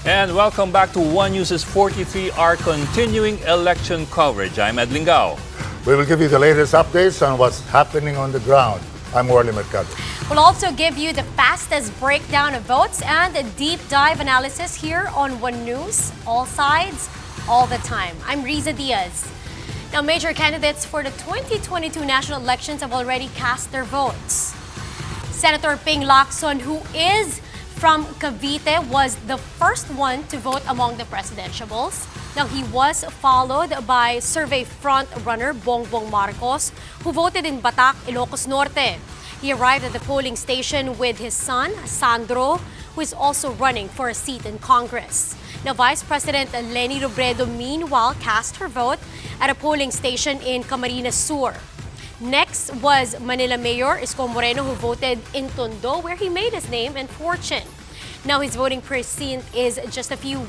And welcome back to One News's 43-hour continuing election coverage. I'm Ed Lingao. We will give you the latest updates on what's happening on the ground. I'm Orly Mercado. We'll also give you the fastest breakdown of votes and a deep dive analysis here on One News, all sides, all the time. I'm Rizza Diaz. Now, major candidates for the 2022 national elections have already cast their votes. Senator Ping Lacson, who is from Cavite, was the first one to vote among the presidentiables. Now, he was followed by survey front-runner Bongbong Marcos, who voted in Batac, Ilocos Norte. He arrived at the polling station with his son, Sandro, who is also running for a seat in Congress. Now, Vice President Leni Robredo, meanwhile, cast her vote at a polling station in Camarines Sur. Next was Manila Mayor Isko Moreno, who voted in Tondo, where he made his name and fortune. Now, his voting precinct is just a few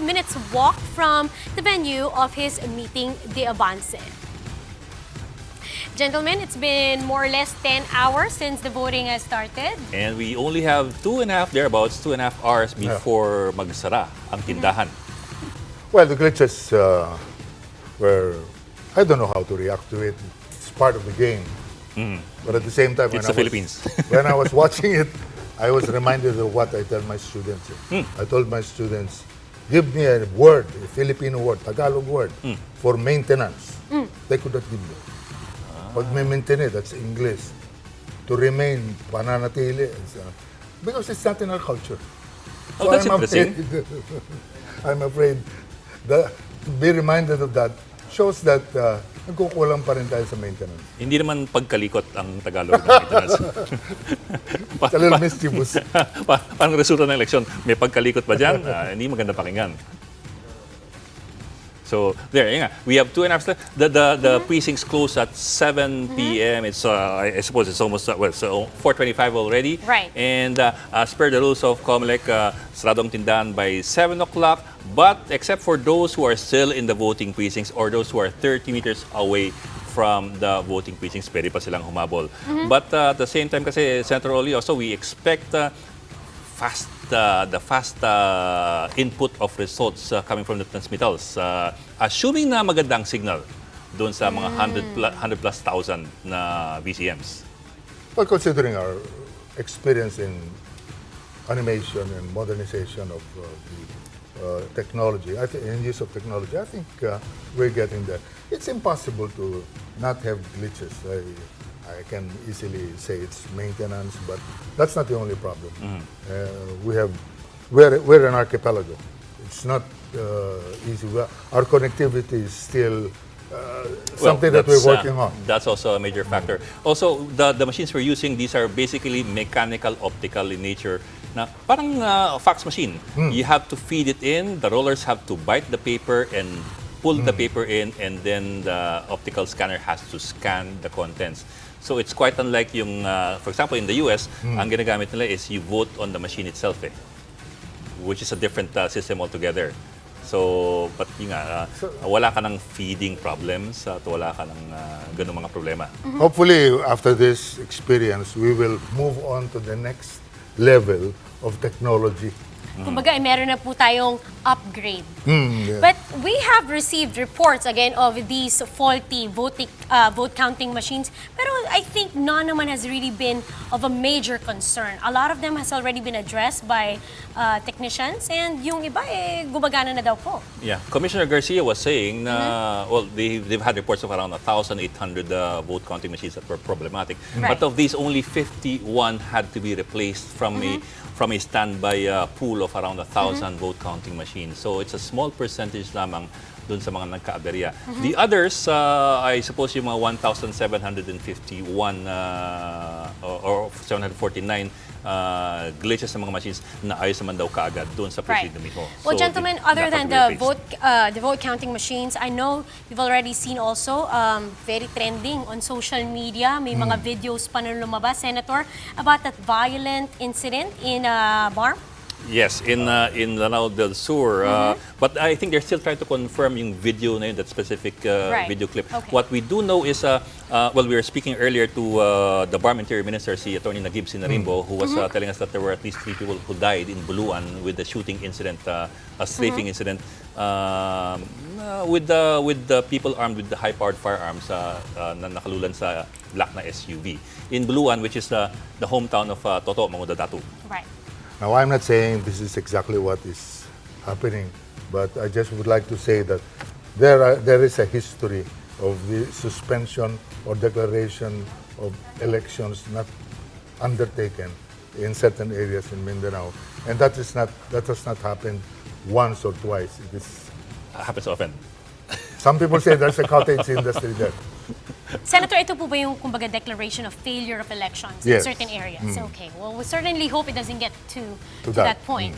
minutes walk from the venue of his meeting de Avance. Gentlemen, it's been more or less 10 hours since the voting has started. And we only have 2.5 hours before magsara ang tindahan. Well, the glitches were, I don't know how to react to it. It's part of the game. But at the same time, It's the Philippines. when I was watching it, I was reminded of what I tell my students. I told my students, give me a word, a Filipino word, Tagalog word, for maintenance. They could not give me. Pag may maintain it, that's English. To remain, pananatili. Because it's not in our culture. Oh, that's interesting. I'm afraid that to be reminded of that shows that nagkukulang pa rin tayo sa maintenance. Hindi naman pagkalikot ang Tagalog ng maintenance. It's a little mischievous. Parang resulta ng eleksyon, may pagkalikot ba dyan? Hindi maganda pakinggan. So there, yeah, we have 2.5 left. The precincts close at 7 p.m. It's I suppose it's almost 4:25 already. Right. And as per the rules of Comelec, saradong tindahan by 7 o'clock. But except for those who are still in the voting precincts or those who are 30 meters away from the voting precincts, pwede pa silang humabol. But at the same time, kasi Senator Orly, also we expect the fast input of results coming from the transmittals. Assuming na magandang signal doon sa mga 100 plus thousand na VCMs. Well, considering our experience in animation and modernization of the technology, in use of technology, I think we're getting there. It's impossible to not have glitches. I can easily say it's maintenance, but that's not the only problem. We're an archipelago. It's not easy. Our connectivity is still something that we're working on. That's also a major factor. Also, the machines we're using, these are basically mechanical, optical in nature. Na parang fax machine. You have to feed it in. The rollers have to bite the paper and pull the paper in, and then the optical scanner has to scan the contents. So it's quite unlike yung, for example, in the US, ang ginagamit nila is you vote on the machine itself, which is a different system altogether. So, but yun nga, wala ka ng feeding problems at wala ka ng ganung mga problema. Hopefully, after this experience, we will move on to the next level of technology. Kumbaga, meron na po tayong upgrade. Yeah. But we have received reports again of these faulty vote counting machines. Pero I think none naman has really been of a major concern. A lot of them has already been addressed by technicians, and yung iba gumagana na daw po. Yeah, Commissioner Garcia was saying na well, they've had reports of around 1,800 vote counting machines that were problematic. Right. But of these, only 51 had to be replaced from a standby pool of around 1,000 vote counting machines. So it's a small percentage lamang dun sa mga nagkaaberya. The others, I suppose yung mga 1,751 or 749 glitches ng mga machines na ayos naman daw kaagad doon sa precinct mismo. Well, gentlemen, other than the vote counting machines, I know you've already seen also very trending on social media. May mga videos pa na lumabas, Senator, about that violent incident in bar. Yes, in Lanao del Sur. But I think they're still trying to confirm yung video na yun, that specific video clip. Okay. What we do know is Well, we were speaking earlier to the Barm Interior Minister, si Attorney Nagib Sinarimbo, who was telling us that there were at least 3 people who died in Buluan with the shooting incident, a strafing incident, with the people armed with the high-powered firearms na nakalulan sa black na SUV in Buluan, which is the hometown of Toto Mangudadatu. Right. Now, I'm not saying this is exactly what is happening, but I just would like to say that there is a history of the suspension or declaration of elections not undertaken in certain areas in Mindanao, and that has not happened once or twice. It is. Happens often. Some people say there's a cottage industry there. Senator, ito po ba yung kumbaga declaration of failure of elections Yes. in certain areas? Okay. Well, we certainly hope it doesn't get to that. that point.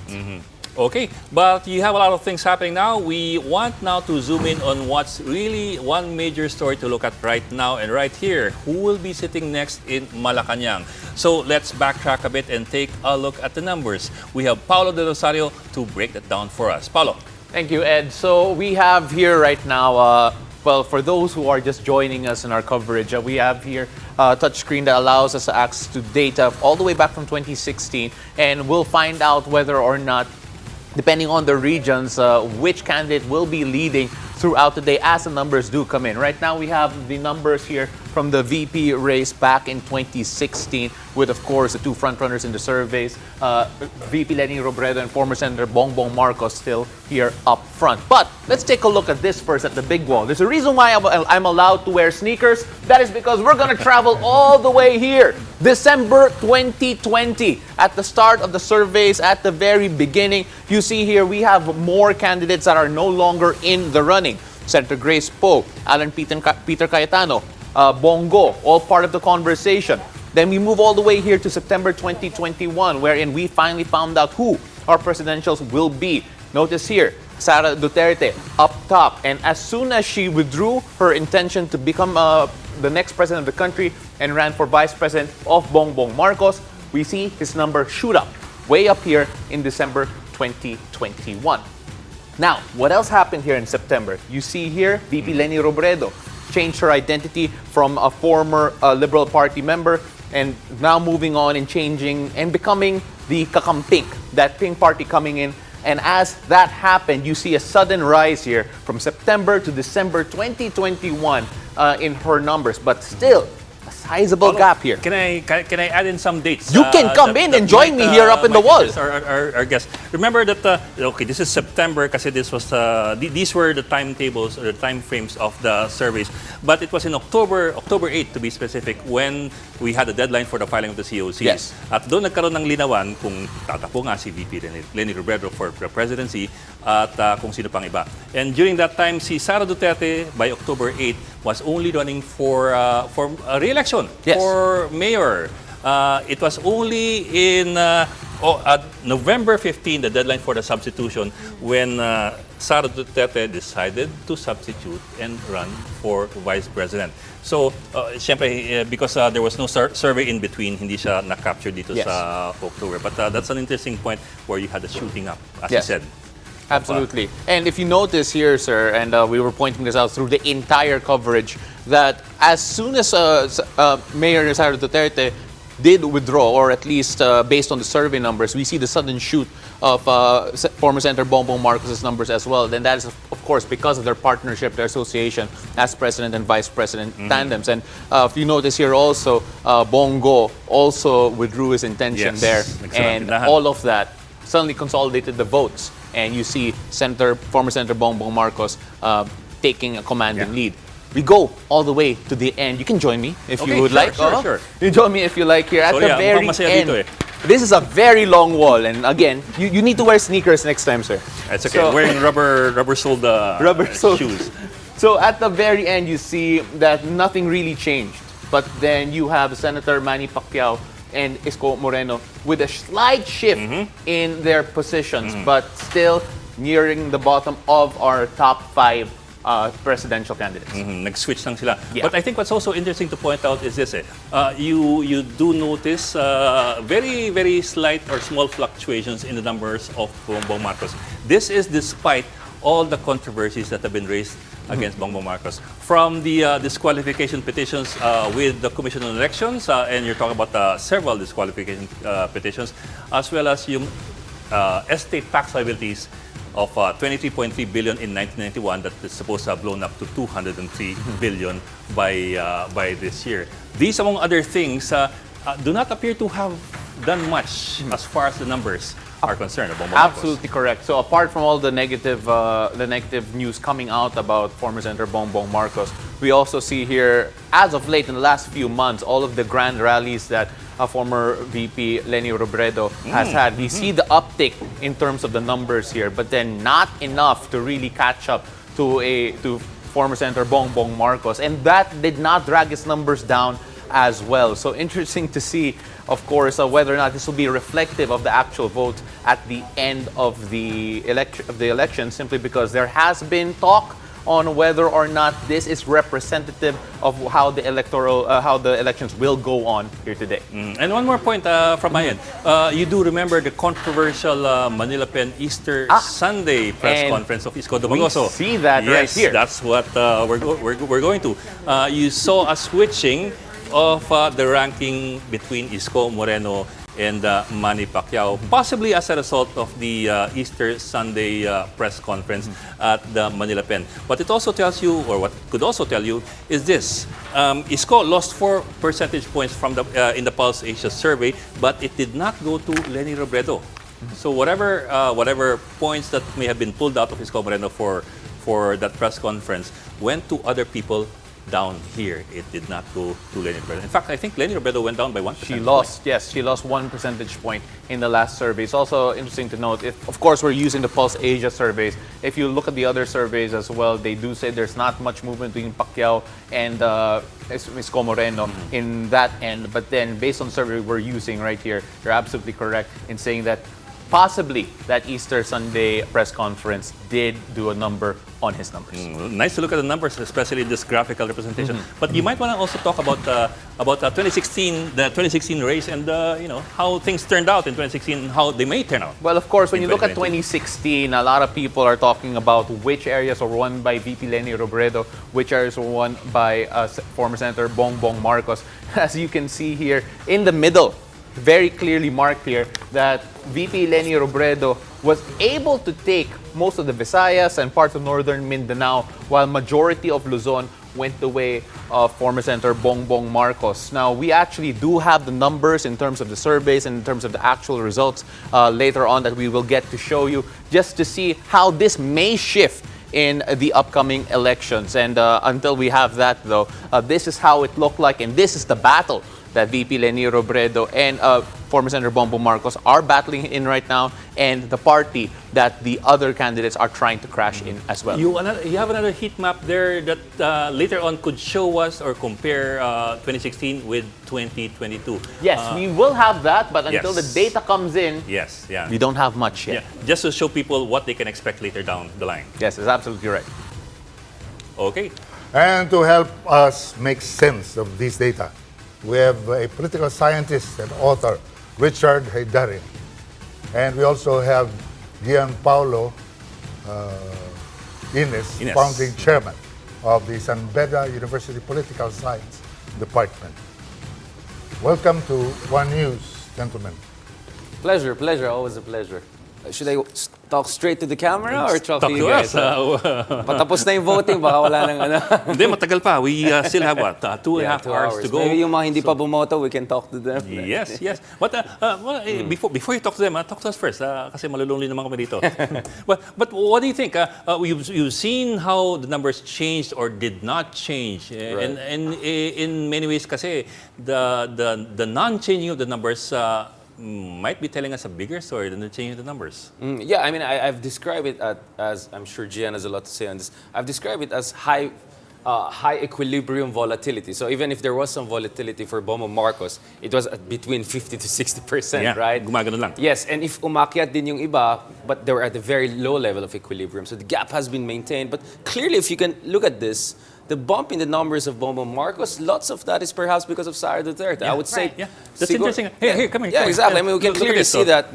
Okay, but you have a lot of things happening now. We want now to zoom in on what's really one major story to look at right now and right here. Who will be sitting next in Malacanang? So let's backtrack a bit and take a look at the numbers. We have Paulo De Rosario to break that down for us. Paulo. Thank you, Ed. So we have here right now, well, for those who are just joining us in our coverage, we have here a touchscreen that allows us access to data all the way back from 2016, and we'll find out whether or not, depending on the regions, which candidate will be leading throughout the day as the numbers do come in. Right now, we have the numbers here from the VP race back in 2016 with, of course, the two frontrunners in the surveys, VP Leni Robredo and former Senator Bongbong Marcos still here up front. But let's take a look at this first, at the big wall. There's a reason why I'm allowed to wear sneakers. That is because we're going to travel all the way here. December 2020, at the start of the surveys, at the very beginning, you see here we have more candidates that are no longer in the running. Senator Grace Poe, Alan Peter Cayetano, Bongo, all part of the conversation. Then we move all the way here to September 2021, wherein we finally found out who our presidentials will be. Notice here, Sara Duterte up top. And as soon as she withdrew her intention to become the next president of the country and ran for vice president of Bongbong Marcos, we see his number shoot up, way up here in December 2021. Now, what else happened here in September? You see here, VP Leni Robredo changed her identity from a former Liberal Party member and now moving on and changing and becoming the Kakampink, that pink party coming in. And as that happened, you see a sudden rise here from September to December 2021 in her numbers, but still a sizable gap here. Can I add in some dates? You can come in and join me here up in the wall. Our guests. Remember that, okay, this is September kasi this was, these were the timetables or the time frames of the surveys. But it was in October 8 to be specific, when we had a deadline for the filing of the COCs. Yes. At doon nagkaroon ng linawan kung tatapo nga si VP Leni Robredo for the presidency at kung sino pang iba. And during that time, si Sara Duterte by October 8 was only running for re-election, yes, for mayor. It was only in November 15, the deadline for the substitution, when Sara Duterte decided to substitute and run for vice president. So, syempre, because there was no survey in between, hindi siya na-capture dito yes, sa October. But that's an interesting point where you had the shooting up, as yes, you said. Absolutely. And if you notice here, sir, and we were pointing this out through the entire coverage, that as soon as Mayor Sara Duterte did withdraw, or at least based on the survey numbers, we see the sudden shoot of former Senator Bongbong Marcos' numbers as well. Then that is, of course, because of their partnership, their association as president and vice president tandems. And if you notice here also, Bongo also withdrew his intention there. And all of that suddenly consolidated the votes. And you see former Senator Bongbong Marcos taking a commanding lead. We go all the way to the end. You can join me if you would like. Sure. You join me if you like here at the very end. Dito, This is a very long wall, and again, you need to wear sneakers next time, sir. It's okay. So, wearing rubber-soled shoes. So at the very end, you see that nothing really changed. But then you have Senator Manny Pacquiao and Isko Moreno with a slight shift in their positions, but still nearing the bottom of our top 5 presidential candidates. Nag-switch lang sila. Yeah. But I think what's also interesting to point out is this. You do notice very, very slight or small fluctuations in the numbers of Bongbong Marcos. This is despite all the controversies that have been raised against Bongbong Marcos. From the disqualification petitions with the Commission on Elections, and you're talking about several disqualification petitions, as well as yung estate tax liabilities of 23.3 billion in 1991 that is supposed to have blown up to 203 billion by this year. These, among other things, do not appear to have done much as far as the numbers are concerned. Absolutely correct. So apart from all the negative news coming out about former Senator Bongbong Marcos, we also see here, as of late in the last few months, all of the grand rallies that former VP Leni Robredo has had. We see the uptick in terms of the numbers here, but then not enough to really catch up to former Senator Bongbong Marcos, and that did not drag his numbers down as well. So interesting to see, of course, whether or not this will be reflective of the actual vote at the end of the election, simply because there has been talk on whether or not this is representative of how the elections will go on here today. And one more point from my end. You do remember the controversial Manila Pen Easter Sunday press conference of Isko Dumagoso. We see that right here. Yes, that's what we're going to. You saw a switching of the ranking between Isko Moreno and Manny Pacquiao, possibly as a result of the Easter Sunday press conference at the Manila Pen. But it also tells you, or what could also tell you, is this. Isko lost 4 percentage points from in the Pulse Asia survey, but it did not go to Leni Robredo. So whatever points that may have been pulled out of Isko Moreno for that press conference went to other people down here. It did not go to Leni Robredo. In fact, I think Leni Robredo went down by 1%. She lost 1 percentage point in the last survey. It's also interesting to note, of course, we're using the Pulse Asia surveys. If you look at the other surveys as well, they do say there's not much movement between Pacquiao and Isko Moreno in that end. But then, based on the survey we're using right here, you're absolutely correct in saying that possibly that Easter Sunday press conference did do a number on his numbers. Nice to look at the numbers, especially this graphical representation. But you might want to also talk about 2016, the 2016 race, and how things turned out in 2016, how they may turn out. Well, of course, when you look at 2016, a lot of people are talking about which areas were won by VP Leni Robredo, which areas were won by former Senator Bongbong Marcos. As you can see here in the middle, very clearly marked here that VP Leni Robredo was able to take most of the Visayas and parts of northern Mindanao, while majority of Luzon went the way of former Senator Bongbong Marcos. Now, we actually do have the numbers in terms of the surveys and in terms of the actual results later on that we will get to show you, just to see how this may shift in the upcoming elections. And until we have that, though, this is how it looked like, and this is the battle that VP Leni Robredo and former Senator Bongbong Marcos are battling in right now, and the party that the other candidates are trying to crash in as well. You have another heat map there that later on could show us or compare 2016 with 2022. Yes, we will have that, but until the data comes in, we don't have much yet. Yeah, just to show people what they can expect later down the line. Yes, that's absolutely right. Okay. And to help us make sense of this data, we have a political scientist and author, Richard Haydari. And we also have Gianpaolo Ines, founding chairman of the San Beda University Political Science Department. Welcome to One News, gentlemen. Pleasure, always a pleasure. Should I talk straight to the camera or talk to you guys? Patapos na yung voting, baka wala nang ano. Hindi, matagal pa. We still have what? 2.5 hours to go. Maybe yung mga hindi pa bumoto, we can talk to them. Yes. But before you talk to them, talk to us first. Kasi malulungli naman kami dito. But what do you think? You've seen how the numbers changed or did not change. Right. And in many ways kasi, the non-changing of the numbers might be telling us a bigger story than the change in the numbers. Yeah, I mean, I've described it as, I'm sure Gian has a lot to say on this, I've described it as high equilibrium volatility. So even if there was some volatility for Bongbong Marcos, it was at between 50 to 60%, right? Gumagano lang. Yes, and if umakyat din yung iba, but they were at a very low level of equilibrium. So the gap has been maintained. But clearly, if you can look at this, the bump in the numbers of Bongbong Marcos, lots of that is perhaps because of Sara Duterte. I would say, that's interesting. Here, come here. Yeah, exactly. I mean, we can clearly see that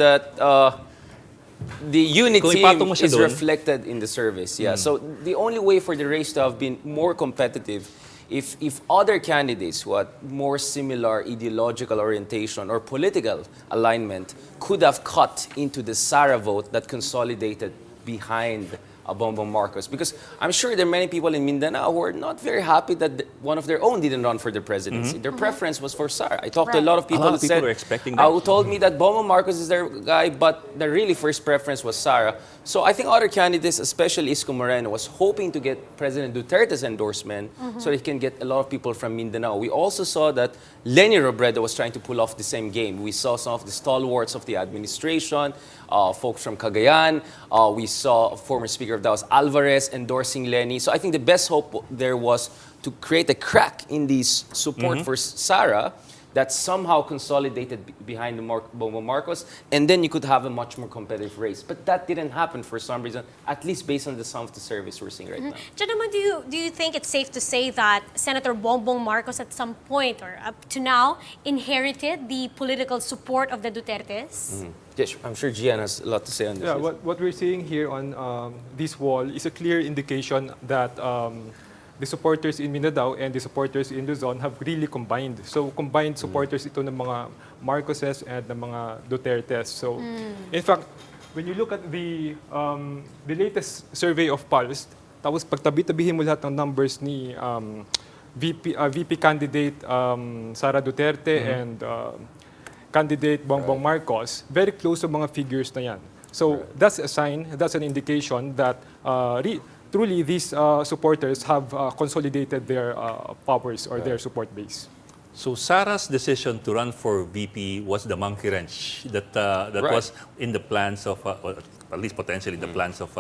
the unit Kung team ipatong mo siya is doon. reflected in the service. Yeah. So the only way for the race to have been more competitive if other candidates who had more similar ideological orientation or political alignment could have cut into the Sara vote that consolidated behind Bongbong Marcos. Because I'm sure there are many people in Mindanao who are not very happy that one of their own didn't run for the presidency. Their preference was for Sara. I talked to a lot of people A lot of who people said, are expecting that. who told me that Bongbong Marcos is their guy, but the really first preference was Sara. So I think other candidates, especially Isko Moreno, was hoping to get President Duterte's endorsement so he can get a lot of people from Mindanao. We also saw that Leni Robredo was trying to pull off the same game. We saw some of the stalwarts of the administration, folks from Cagayan. We saw former Speaker of the House Alvarez endorsing Leni. So I think the best hope there was to create a crack in this support for Sara that somehow consolidated behind the Bongbong Marcos, and then you could have a much more competitive race. But that didn't happen for some reason, at least based on the sum of the service we're seeing right now. Gentlemen, do you think it's safe to say that Senator Bongbong Marcos at some point or up to now inherited the political support of the Dutertes? Yes, I'm sure Gian has a lot to say on this. Yeah, what we're seeing here on this wall is a clear indication that the supporters in Mindanao and the supporters in Luzon have really combined. So combined supporters ito ng mga Marcoses and ng mga Dutertes. So in fact, when you look at the latest survey of Pulse, tapos pagtabi-tabihin mo lahat ng numbers ni VP candidate Sara Duterte and candidate Bongbong Marcos, very close to mga figures na yan. So that's a sign, that's an indication that truly these supporters have consolidated their powers or their support base. So Sara's decision to run for VP was the monkey wrench that was in the plans of, or at least potentially the plans of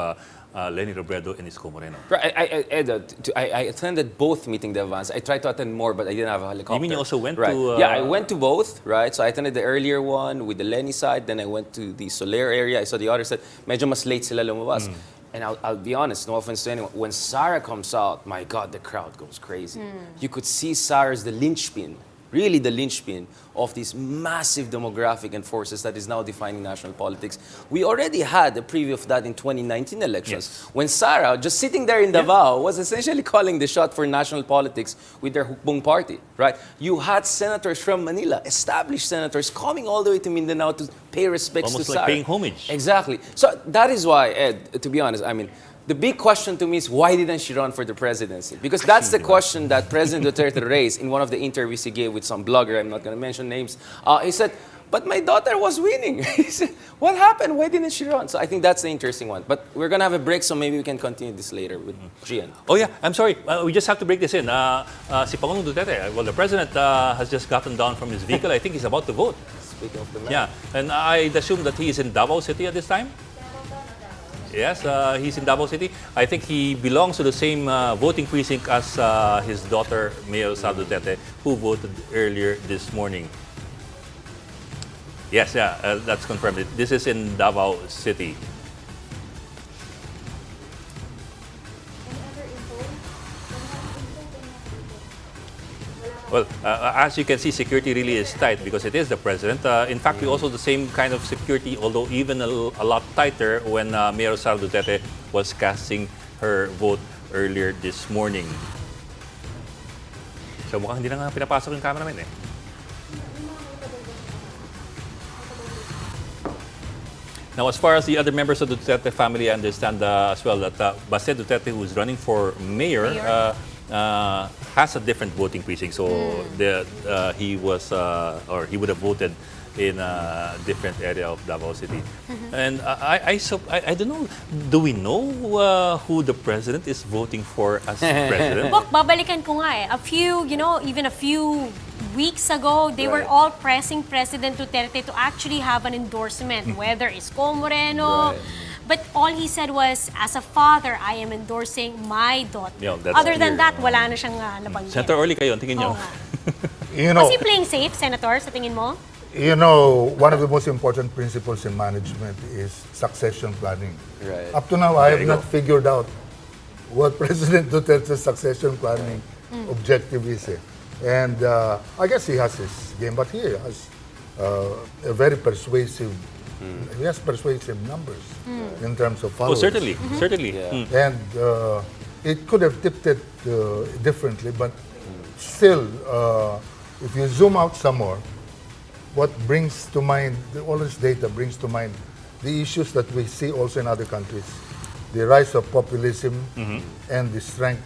Leni Robredo and Isko Moreno. Right, I attended both meeting the advance. I tried to attend more, but I didn't have a helicopter. You mean you also went right. to... Yeah, I went to both, right? So I attended the earlier one with the Leni side, then I went to the Soler area. I saw the other side. Medyo mas late sila lumabas. And I'll be honest, no offense to anyone, when Sara comes out, my God, the crowd goes crazy. You could see Sara as the linchpin, really the linchpin of this massive demographic and forces that is now defining national politics. We already had a preview of that in 2019 elections, when Sara, just sitting there in Davao, was essentially calling the shot for national politics with their Hukbong party, right? You had senators from Manila, established senators, coming all the way to Mindanao to pay respects Almost to like Sara. paying homage. Exactly. So that is why, Ed, to be honest, I mean, the big question to me is why didn't she run for the presidency? Because that's the question that President Duterte raised in one of the interviews he gave with some blogger. I'm not going to mention names. He said, but my daughter was winning. He said, what happened? Why didn't she run? So I think that's the interesting one. But we're going to have a break, so maybe we can continue this later with Gian. Oh yeah, I'm sorry. We just have to break this in. Si Pangulong Duterte, well, the president has just gotten down from his vehicle. I think he's about to vote. Speaking of the man. Yeah, and I'd assume that he is in Davao City at this time? Yes, he's in Davao City. I think he belongs to the same voting precinct as his daughter, Mayor Sara Duterte, who voted earlier this morning. Yes, yeah, that's confirmed. This is in Davao City. Well, as you can see, security really is tight because it is the president. In fact, we also the same kind of security, although even a lot tighter when Mayor Sara Duterte was casting her vote earlier this morning. So mukhang hindi na nga pinapasok yung cameraman eh. Now, as far as the other members of the Duterte family, I understand as well that Baste Duterte, who is running for mayor. Has a different voting precinct, so he was or he would have voted in a different area of Davao City. And I don't know. Do we know who the president is voting for as president? Bok, babalikan ko nga eh. A few, even a few weeks ago, they were all pressing President Duterte to actually have an endorsement, whether it's Moreno. But all he said was, as a father, I am endorsing my daughter. Yeah, that's Other than clear. that, wala na siyang nabanggit. Senator Orly, kayo, tingin nyo? Oo nga. You know, Was he playing safe, Senator, sa tingin mo? you know, one of the most important principles in management is succession planning. Right. Up to now, I have you not figured out what President Duterte's succession planning objective is. And I guess he has his game, but he has a very persuasive He has persuasive numbers in terms of Oh, followers. certainly, certainly. Yeah. And it could have tipped it differently, but still, if you zoom out some more, what brings to mind, all this data brings to mind the issues that we see also in other countries. The rise of populism and the strength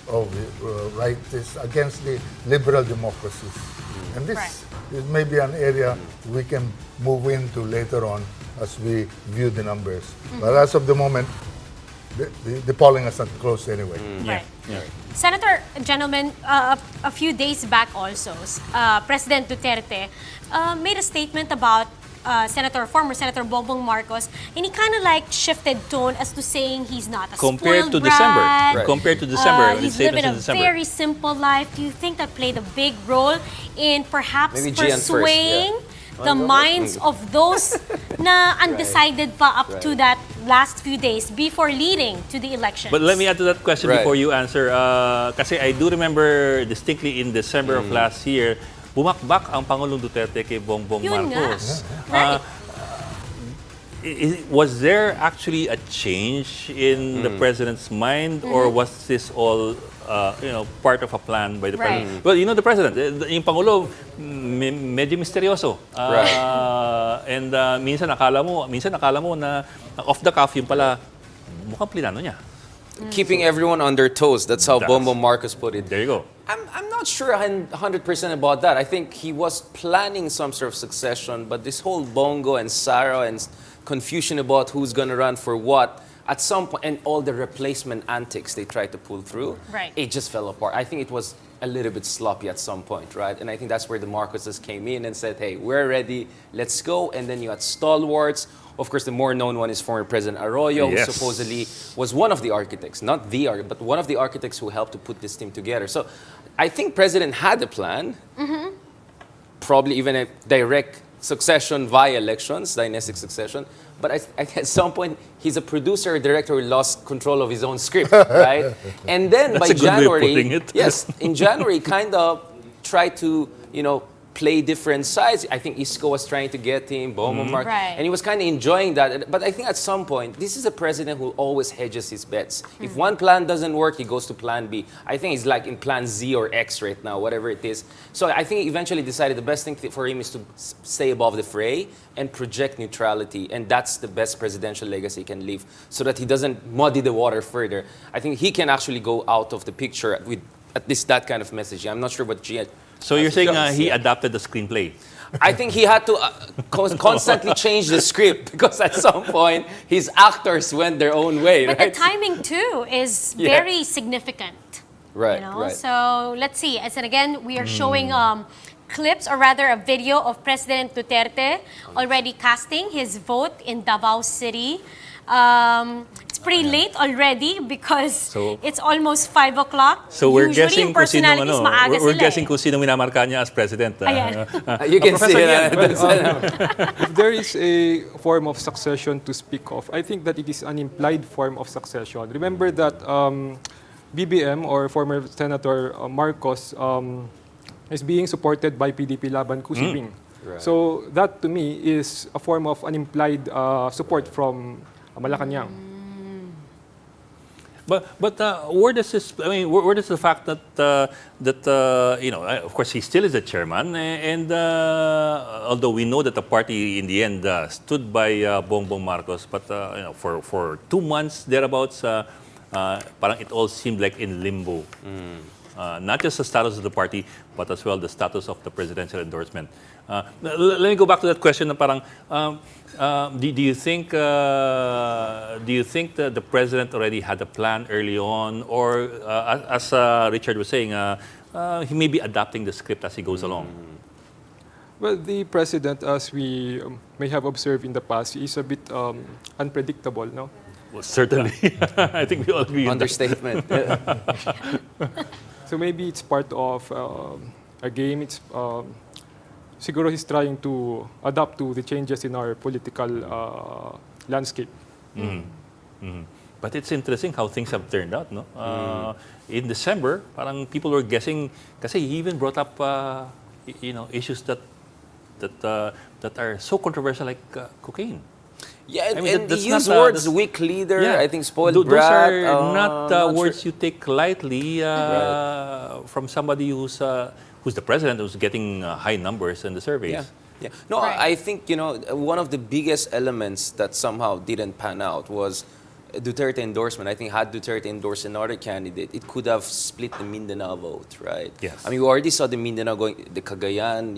of the rightists against the liberal democracies. And this may be an area we can move into later on as we view the numbers. But as of the moment, the polling is not closed anyway. Right. Senator, gentlemen, a few days back also, President Duterte made a statement about former Senator Bongbong Marcos, and he kind of like shifted tone as to saying he's not a Compared spoiled to brat. December. Right. Compared to December. his He's statements living a in December. very simple life. Do you think that played a big role in perhaps Maybe Gian first, persuading yeah. the minds of those na undecided pa up to Right. that last few days before leading to the elections? But let me add to that question Right. before you answer. Kasi I do remember distinctly in December of last year, bumakbak ang Pangulong Duterte kay Bongbong Yun nga. Marcos. Right. Was there actually a change in the president's mind, or was this all, part of a plan by the Right. president? Well, the president, yung Pangulo, medyo misteryoso. And minsan akala mo na off the cuff yung pala, mukhang plinano niya. Keeping everyone on their toes. That's how That's- Bongbong Marcos put it. There you go. I'm not sure 100% about that. I think he was planning some sort of succession, but this whole Bongo and Sara and confusion about who's going to run for what, at some point, and all the replacement antics they tried to pull through, Right. it just fell apart. I think it was a little bit sloppy at some point, right? And I think that's where the Marcoses came in and said, hey, we're ready, let's go. And then you had stalwarts. Of course, the more known one is former President Arroyo, Yes. who supposedly was one of the architects, not the architect, but one of the architects who helped to put this team together. So I think President had a plan, probably even a direct succession via elections, dynastic succession. But at some point, he's a producer or director who lost control of his own script, right? And then That's by a good way of January, putting it. yes, in January, kind of tried to, play different sides. I think Isko was trying to get him, Bongbong Marcos, Right. and he was kind of enjoying that. But I think at some point, this is a president who always hedges his bets. If one plan doesn't work, he goes to plan B. I think he's like in plan Z or X right now, whatever it is. So I think he eventually decided the best thing for him is to stay above the fray and project neutrality. And that's the best presidential legacy he can leave, so that he doesn't muddy the water further. I think he can actually go out of the picture with at least that kind of message. I'm not sure what Gia. So you're saying he Yeah. adapted the screenplay? I think he had to constantly change the script because at some point his actors went their own way, But right? the timing too is Yeah. very significant. Right, You know? right. So let's see. As in again, we are showing clips, or rather a video of President Duterte already casting his vote in Davao City. It's pretty late already because So- it's almost 5 o'clock. So we're Usually, guessing yung kung sino personalities, maaga we're sila guessing eh. kung sino minamarka niya as president. Ayan. You can see Professor it. If there is a form of succession to speak of, I think that it is an implied form of succession. Remember that BBM, or former Senator Marcos, is being supported by PDP Laban Kusiping. Right. So that to me is a form of an implied support from Malacanang. But where does this? I mean, where does the fact that of course he still is a chairman, and although we know that the party in the end stood by Bongbong Marcos, but for 2 months thereabouts, parang it all seemed like in limbo. Not just the status of the party, but as well the status of the presidential endorsement. Let me go back to that question. Na parang, do you think that the president already had a plan early on, or as Richard was saying, he may be adapting the script as he goes along? Well, the president, as we may have observed in the past, is a bit unpredictable, no? Well, certainly, I think we all agree. on that. Understatement. So maybe it's part of a game. It's siguro he's trying to adapt to the changes in our political landscape. But it's interesting how things have turned out, no? In December, parang people were guessing, kasi he even brought up, issues that that are so controversial, like cocaine. Yeah, and, I mean, and that's he used not, words, that's- weak leader, Yeah. I think spoiled Those brat. are not not words sure. you take lightly from somebody who's the president, who's getting high numbers in the surveys. Yeah. Yeah. No, Right. I think, one of the biggest elements that somehow didn't pan out was Duterte endorsement. I think had Duterte endorsed another candidate, it could have split the Mindanao vote, right? Yes. I mean, we already saw the Mindanao going, the Cagayan,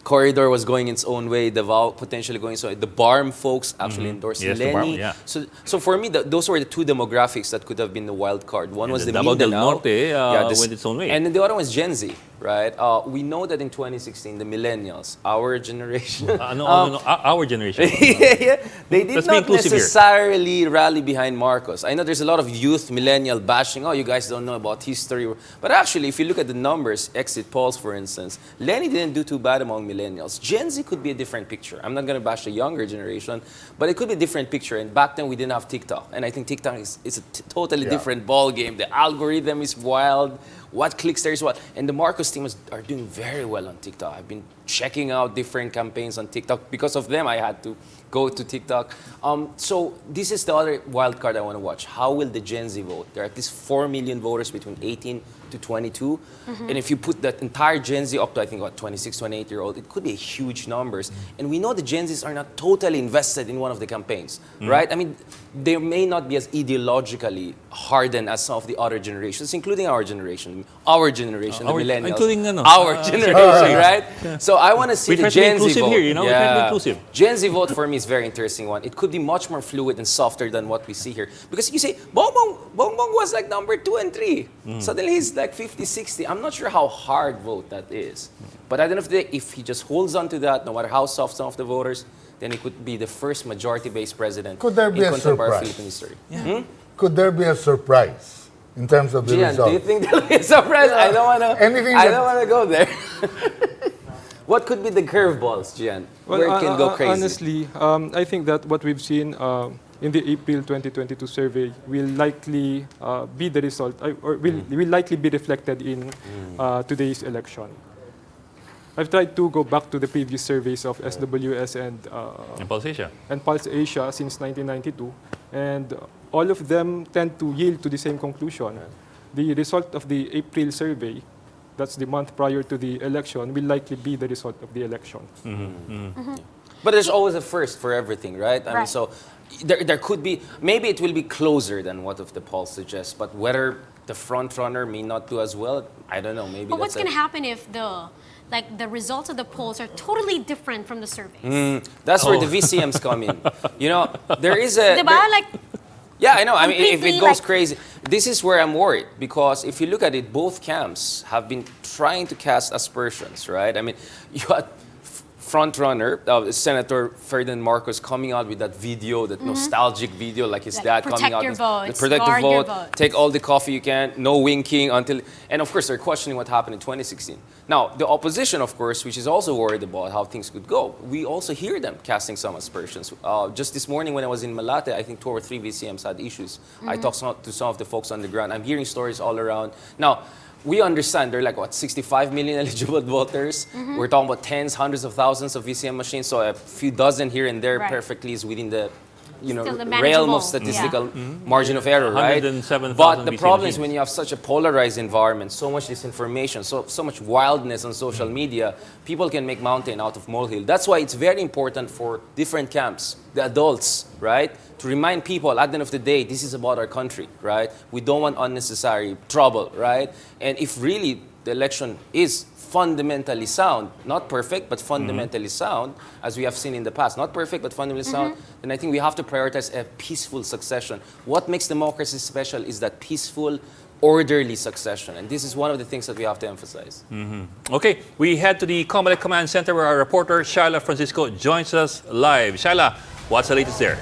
corridor was going its own way, Davao potentially going its own way. The Barm folks actually endorsed Yes, the Lenny. Barm, yeah. So for me, those were the two demographics that could have been the wild card. One And was the the Davao del Mindanao. Norte went its own way. And then the other one was Gen Z, right? We know that in 2016, the millennials, our generation, No, our generation. yeah, they did Let's be not inclusive here. necessarily rally behind Marcos. I know there's a lot of youth millennial bashing. Oh, you guys don't know about history. But actually, if you look at the numbers, exit polls, for instance, Lenny didn't do too bad among millennials. Gen Z could be a different picture. I'm not going to bash the younger generation, but it could be a different picture. And back then, we didn't have TikTok. And I think TikTok is a totally different ball game. The algorithm is wild. What clicks there is what. And the Marcos team are doing very well on TikTok. I've been checking out different campaigns on TikTok. Because of them, I had to go to TikTok. So this is the other wild card I want to watch. How will the Gen Z vote? There are at least 4 million voters between 18 to 22. And if you put that entire Gen Z up to, I think, 26, 28-year-old, it could be huge numbers. And we know the Gen Zs are not totally invested in one of the campaigns, right? I mean, they may not be as ideologically hardened as some of the other generations, including our generation, the millennials. Including, our generation, right? So I want to see We the try to be Gen Z inclusive vote. here, we try to be inclusive. Gen Z vote for me is a very interesting one. It could be much more fluid and softer than what we see here. Because you say, Bongbong was like number 2 and 3. Suddenly he's like 50, 60. I'm not sure how hard vote that is. But at the end of the day, if he just holds on to that, no matter how soft some of the voters, then he could be the first majority-based president Could there be in a contemporary surprise? Philippine history. Could there be a surprise in terms of the Gian, result? do you think there'll be a surprise? I don't want Anything to. I that- don't want to go there. What could be the curveballs, Gian? Where it can go crazy? Honestly, I think that what we've seen in the April 2022 survey will likely be the result, or will likely be reflected in today's election. I've tried to go back to the previous surveys of SWS In Pulse Asia. and Pulse Asia since 1992, and all of them tend to yield to the same conclusion. The result of the April survey, that's the month prior to the election, will likely be the result of the election. But there's always a first for everything, right? I mean, Right. so there could be, maybe it will be closer than what of the poll suggests, but whether the front runner may not do as well, I don't know. Maybe But what's that's going to happen if the results of the polls are totally different from the surveys? That's where the VCMs come in. There is a... Diba? there- Like, Yeah, I know. I mean, if Completely, it goes like- crazy, this is where I'm worried because if you look at it, both camps have been trying to cast aspersions, right? I mean, you had front runner, Senator Ferdinand Marcos, coming out with that video, that nostalgic video, like his Like, dad coming protect out. your with votes, the protect the guard your vote, votes. take all the coffee you can, no winking until. And of course, they're questioning what happened in 2016. Now, the opposition, of course, which is also worried about how things could go, we also hear them casting some aspersions. Just this morning when I was in Malate, I think 2 or 3 VCMs had issues. I talked to some of the folks on the ground. I'm hearing stories all around. Now, we understand there are like, 65 million eligible voters. We're talking about tens, hundreds of thousands of VCM machines. So a few dozen here and there Right. perfectly is within the Still the realm manageable, of statistical margin of error, right? 107,000 But the VCM problem is machines. when you have such a polarized environment, so much disinformation, so much wildness on social media, people can make mountain out of molehill. That's why it's very important for different camps, the adults, right, to remind people at the end of the day, this is about our country, right? We don't want unnecessary trouble, right? And if really the election is fundamentally sound, not perfect, but fundamentally sound, as we have seen in the past, not perfect, but fundamentally sound, then I think we have to prioritize a peaceful succession. What makes democracy special is that peaceful, orderly succession. And this is one of the things that we have to emphasize. Okay, we head to the Comelec Command Center where our reporter, Shyla Francisco, joins us live. Shyla, what's the latest there?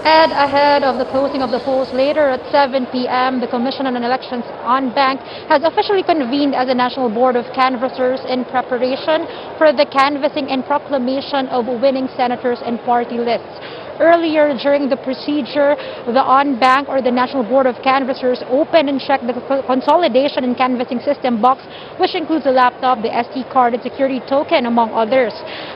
And ahead of the closing of the polls later at 7 p.m., the Commission on Elections on Bank has officially convened as a National Board of Canvassers in preparation for the canvassing and proclamation of winning senators and party lists. Earlier during the procedure, the on-bank or the National Board of Canvassers opened and checked the consolidation and canvassing system box, which includes a laptop, the SD card, and security token, among others.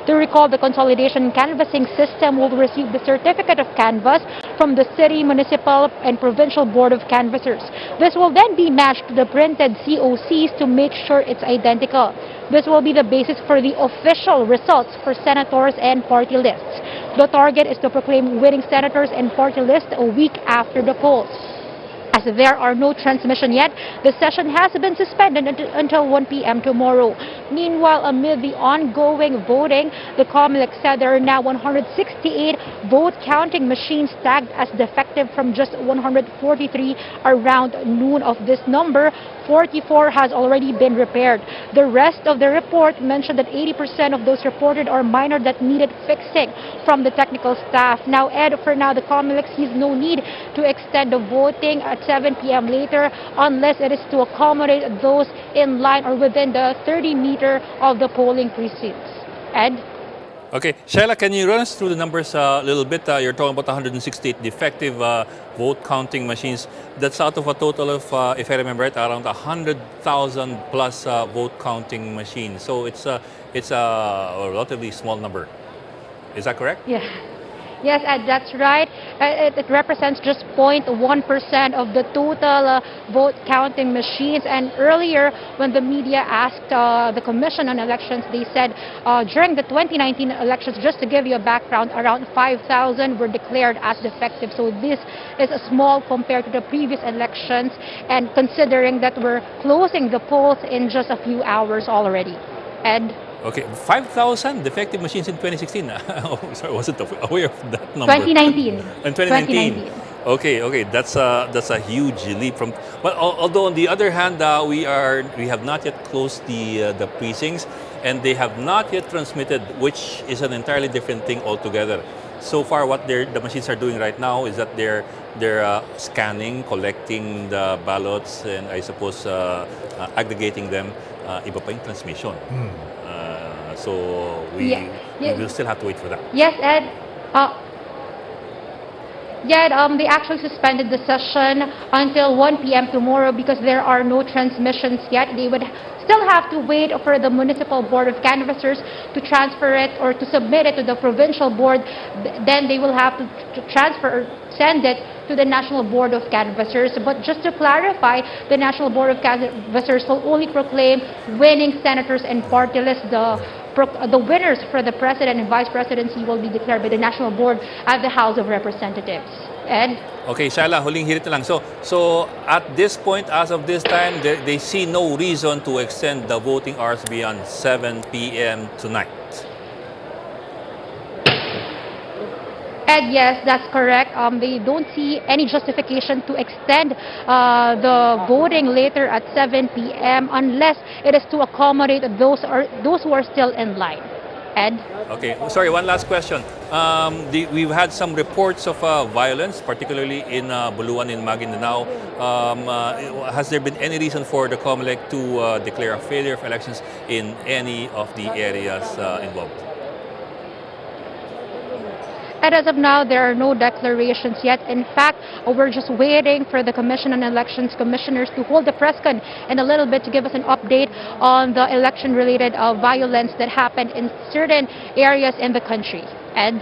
To recall, the consolidation and canvassing system will receive the certificate of canvass from the city, municipal, and provincial board of canvassers. This will then be matched to the printed COCs to make sure it's identical. This will be the basis for the official results for senators and party lists. The target is to proclaim winning senators and party lists a week after the polls. As there are no transmission yet, the session has been suspended until 1 p.m. tomorrow. Meanwhile, amid the ongoing voting, the Comelec said there are now 168 vote counting machines tagged as defective from just 143 around noon. Of this number, 44 has already been repaired. The rest of the report mentioned that 80% of those reported are minor that needed fixing from the technical staff. Now, Ed, for now, the Comelec sees no need to extend the voting at 7 p.m. later unless it is to accommodate those in line or within the 30-meter of the polling precincts. Ed? Okay, Shaila, can you run us through the numbers a little bit? You're talking about 168 defective vote counting machines. That's out of a total of, if I remember right, around 100,000 plus vote counting machines. So it's a relatively small number. Is that correct? Yeah. Yes, Ed, that's right. It represents just 0.1% of the total vote counting machines. And earlier, when the media asked the Commission on Elections, they said during the 2019 elections, just to give you a background, around 5,000 were declared as defective. So this is a small compared to the previous elections, and considering that we're closing the polls in just a few hours already. Ed? Okay, 5,000 defective machines in 2016. Oh, sorry, I wasn't aware of that number. 2019. In 2019. Okay, that's a huge leap from. But although on the other hand, we have not yet closed the precincts, and they have not yet transmitted, which is an entirely different thing altogether. So far, what the machines are doing right now is that they're scanning, collecting the ballots, and I suppose aggregating them. Iba pa yung transmission. So we will still have to wait for that. Yes, Ed. They actually suspended the session until 1 p.m. tomorrow because there are no transmissions yet. They would still have to wait for the Municipal Board of Canvassers to transfer it or to submit it to the Provincial Board. Then they will have to transfer or send it to the National Board of Canvassers. But just to clarify, the National Board of Canvassers will only proclaim winning senators and party lists. The winners for the president and vice presidency will be declared by the National Board at the House of Representatives. Ed? Okay, Shaila, huling hirit na lang. So at this point, as of this time, they see no reason to extend the voting hours beyond 7 p.m. tonight. Ed, yes, that's correct. They don't see any justification to extend the voting later at 7 p.m. unless it is to accommodate those who are still in line. Ed? Okay, sorry, one last question. We've had some reports of violence, particularly in Buluan in Maguindanao. Has there been any reason for the Comelec to declare a failure of elections in any of the areas involved? And as of now, there are no declarations yet. In fact, we're just waiting for the Commission on Elections commissioners to hold the press con in a little bit to give us an update on the election-related violence that happened in certain areas in the country. Ed?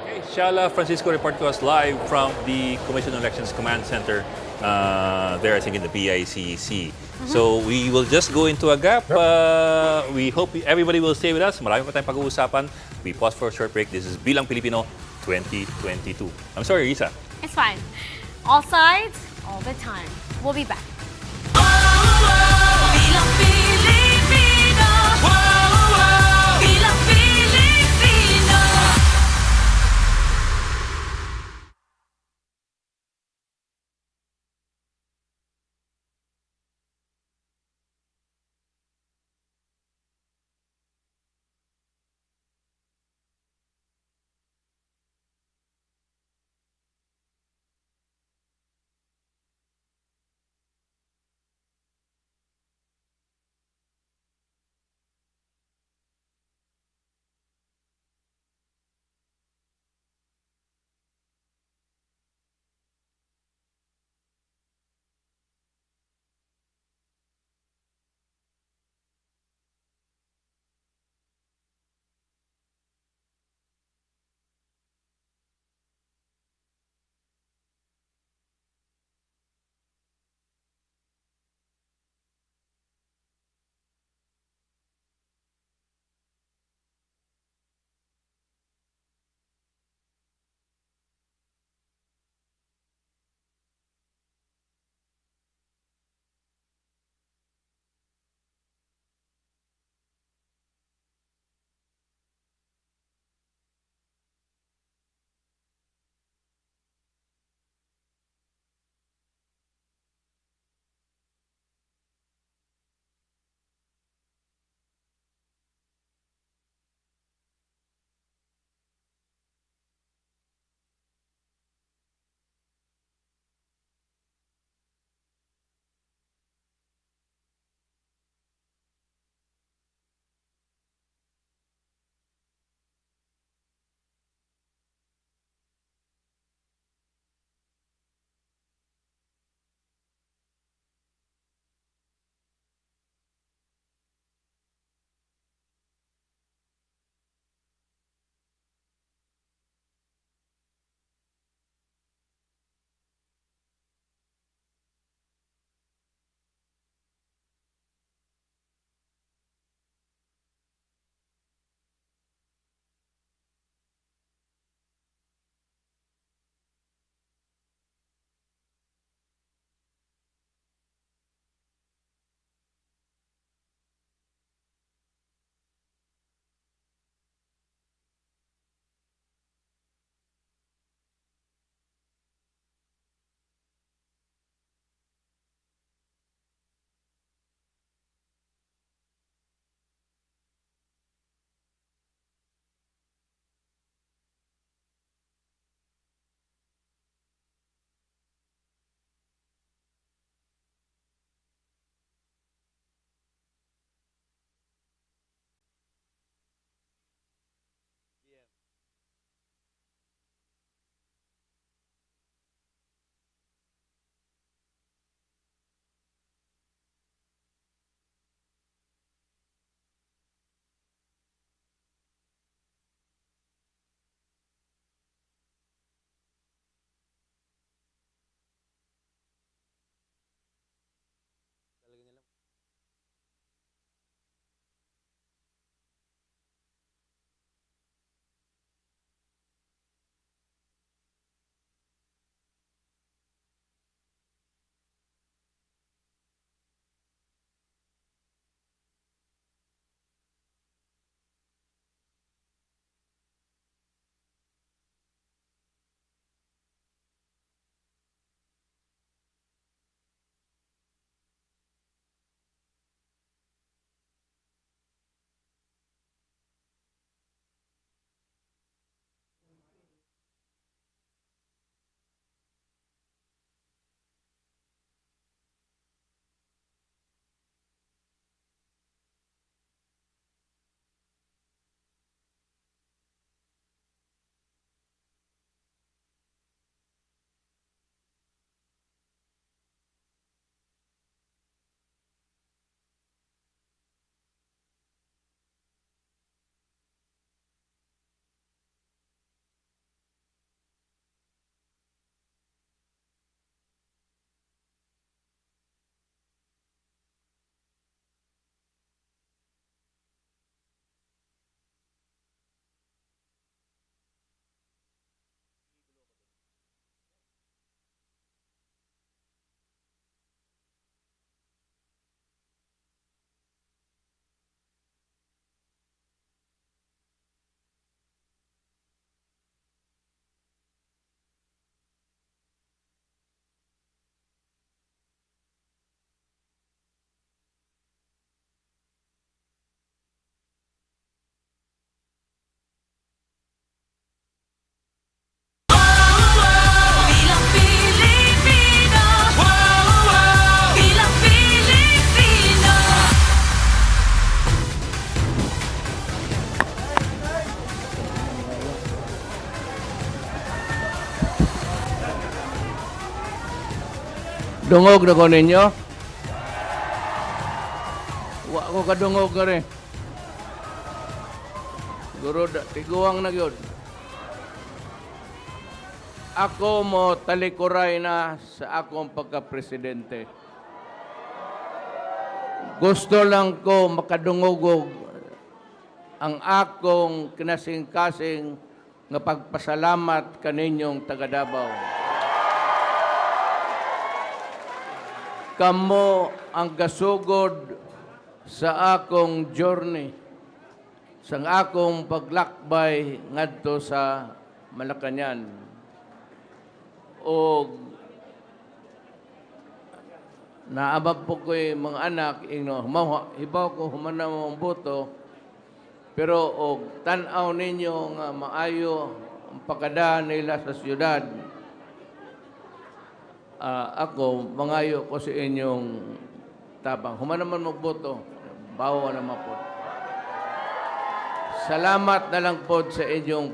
Okay, Shala Francisco reported to us live from the Commission on Elections Command Center there, I think, in the PICC. So we will just go into a gap. We hope everybody will stay with us. Marami pa tayong pag-uusapan. We pause for a short break. This is Bilang Pilipino 2022. I'm sorry, Rizza. It's fine. All sides, all the time. We'll be back. Dungog na ko ninyo? Wa ko kadungog ka rin. Siguro, tiguang na yun. Ako mo talikuray na sa akong pagka-presidente. Gusto lang ko makadungugog ang akong kinasing-kasing nga pagpasalamat kaninyong taga Davao. Kamo ang gasugod sa akong journey, sa akong paglakbay ngadto sa Malacañang. O naabag po ko'y mga anak, hibaw ko humana mo ang boto, pero og tanaw ninyo nga maayo ang pagkada nila sa siyudad, ako, mangayo ko sa inyong tabang. Humana man magboto, bawa naman po. Salamat na lang po sa inyong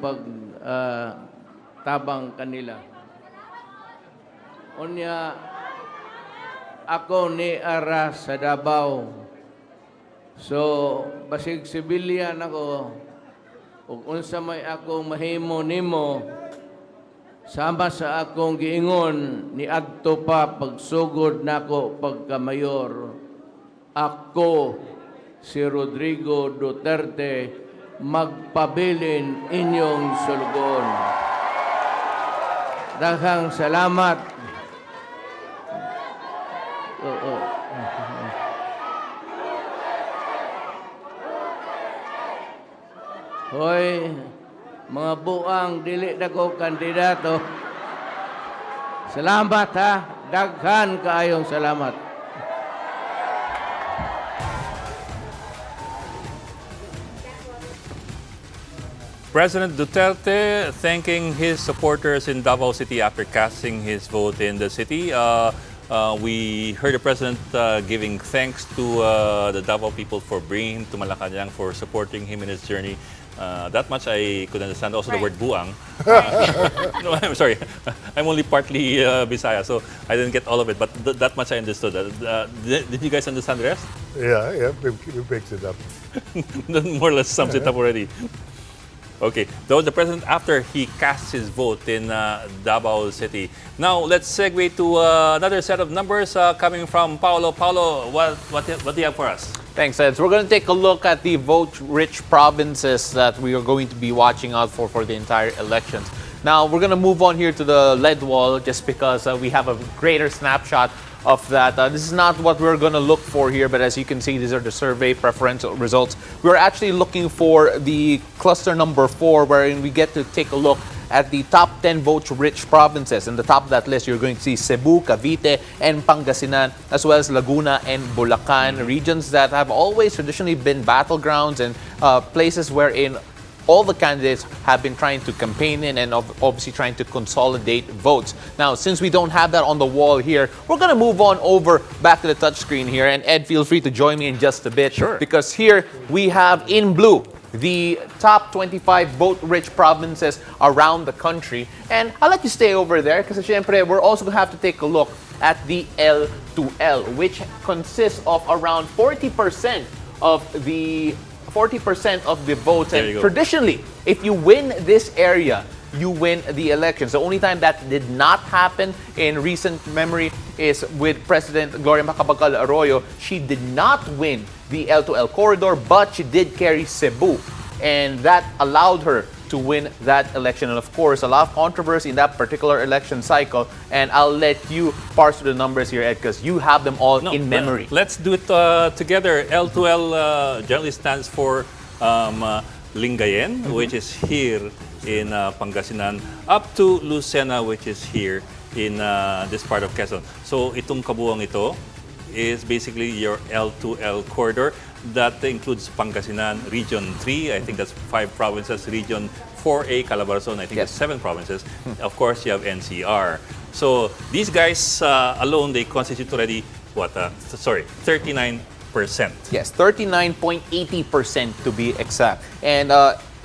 tabang kanila. Unya, ako ni Ara sa Davao. So, basig civilian ako. Ug unsa may ako mahimo nimo, sama sa akong giingon ni adto pa pagsugod nako pagka-mayor. Ako, si Rodrigo Duterte, magpabilin inyong sulugon. Daghang salamat. Hoy, mga buang dili na ko kandidato. Salamat ha. Daghan kaayong salamat. President Duterte thanking his supporters in Davao City after casting his vote in the city. We heard the president giving thanks to the Davao people for bringing him to Malacañang, for supporting him in his journey. That much I could understand. Also the word buang. No, I'm sorry. I'm only partly Bisaya, so I didn't get all of it. But that much I understood. Did you guys understand the rest? Yeah, we breaks it up. That more or less sums it up already. Okay, that was the president after he cast his vote in Davao City. Now let's segue to another set of numbers coming from Paolo. Paolo, what do you have for us? Thanks, Ed. So we're going to take a look at the vote-rich provinces that we are going to be watching out for the entire elections. Now, we're going to move on here to the lead wall just because we have a greater snapshot of that. This is not what we're going to look for here, but as you can see, these are the survey preferential results. We're actually looking for the cluster number 4, wherein we get to take a look at the top 10 vote-rich provinces. In the top of that list, you're going to see Cebu, Cavite, and Pangasinan, as well as Laguna and Bulacan, regions that have always traditionally been battlegrounds and places wherein all the candidates have been trying to campaign in and obviously trying to consolidate votes. Now, since we don't have that on the wall here, we're going to move on over back to the touchscreen here. And Ed, feel free to join me in just a bit. Sure. Because here we have in blue the top 25 vote-rich provinces around the country. And I'll let you stay over there because we're also going to have to take a look at the L2L, which consists of around 40% of the votes. And traditionally, if you win this area, you win the elections. The only time that did not happen in recent memory is with President Gloria Macapagal Arroyo. She did not win the L2L corridor, but she did carry Cebu. And that allowed her to win that election. And of course, a lot of controversy in that particular election cycle. And I'll let you parse through the numbers here, Ed, because you have them all in memory. Let's do it together. L2L generally stands for Lingayen, which is here in Pangasinan, up to Lucena, which is here in this part of Quezon. So itong kabuuan ito is basically your L2L corridor. That includes Pangasinan, Region 3, I think that's 5 provinces, Region 4A, Calabarzon, I think that's 7 provinces. Of course, you have NCR. So these guys alone, they constitute already, 39%. Yes, 39.80% to be exact. And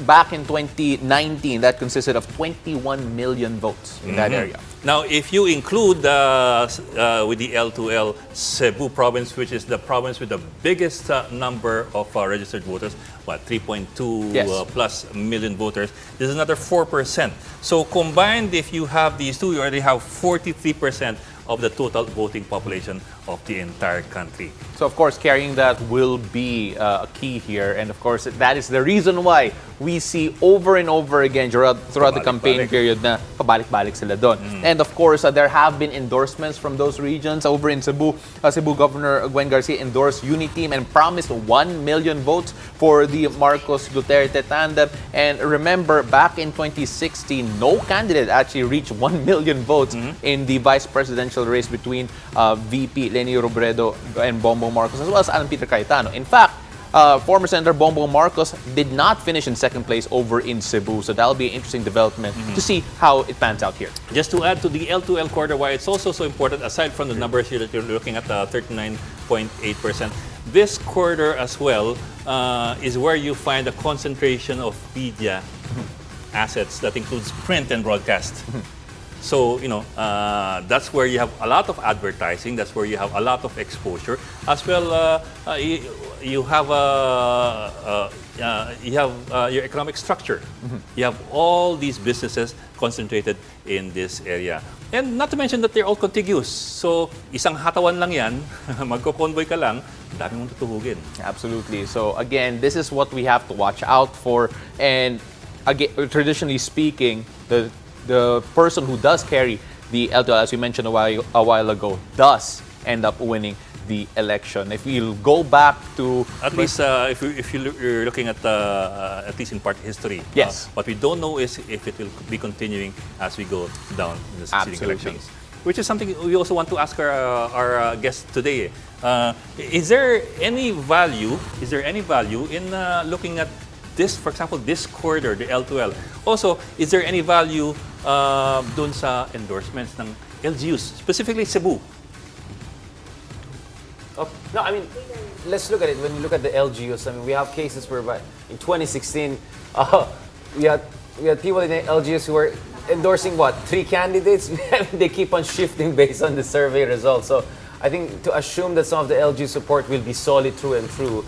back in 2019, that consisted of 21 million votes in that area. Now, if you include with the L2L Cebu province, which is the province with the biggest number of registered voters, 3.2 Yes. plus million voters, this is another 4%. So combined, if you have these two, you already have 43% of the total voting population of the entire country. So of course, carrying that will be a key here. And of course, that is the reason why we see over and over again throughout the campaign Pabalik-balik. period na pabalik-balik sila doon. And of course, there have been endorsements from those regions. Over in Cebu, Cebu Governor Gwen Garcia endorsed Uniteam and promised 1 million votes for the Marcos Duterte tandem. And remember, back in 2016, no candidate actually reached 1 million votes in the vice presidential race between VP Leni Robredo and Bongbong Marcos, as well as Alan Peter Cayetano. In fact, former Senator Bongbong Marcos did not finish in second place over in Cebu. So that'll be an interesting development to see how it pans out here. Just to add to the L2L quarter, why it's also so important, aside from the numbers here that you're looking at, 39.8%, this quarter as well is where you find a concentration of media assets that includes print and broadcast. So, that's where you have a lot of advertising, that's where you have a lot of exposure. As well, you have your economic structure. You have all these businesses concentrated in this area. And not to mention that they're all contiguous. So, isang hatawan lang yan, magko-convoy ka lang, dami mong tutuhugin. Absolutely. So again, this is what we have to watch out for. And again, traditionally speaking, the person who does carry the L2L, as we mentioned a while ago, does end up winning the election. If you go back to At least if you're looking at least in part history. Yes. What we don't know is if it will be continuing as we go down in the succeeding Absolutely. elections. Which is something we also want to ask our guest today. Is there any value in looking at this, for example, this quarter, the L2L? Also, is there any value dun sa endorsements ng LGUs, specifically Cebu? No, I mean, let's look at it. When you look at the LGUs, I mean, we have cases whereby in 2016, we had people in the LGUs who were endorsing 3 candidates. They keep on shifting based on the survey results. So I think to assume that some of the LGU support will be solid through and through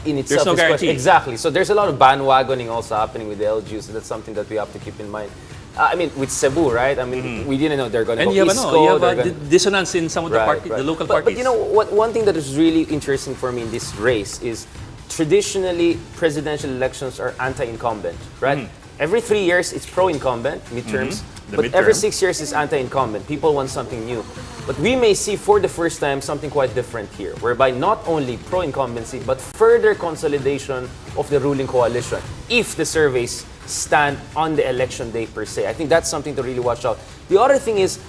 in itself There's no is guarantee. exactly. So there's a lot of bandwagoning also happening with the LGUs, and that's something that we have to keep in mind. I mean, with Cebu, right? I mean, we didn't know they're going to And go you have, Isko, you have they're a gonna- dissonance in some of the the local parties. But you know what? One thing that is really interesting for me in this race is traditionally presidential elections are anti-incumbent, right? Every 3 years it's pro-incumbent midterms, The but every midterm. 6 years is anti-incumbent. People want something new, but we may see for the first time something quite different here, whereby not only pro-incumbency but further consolidation of the ruling coalition if the surveys stand on the election day per se. I think that's something to really watch out. The other thing is,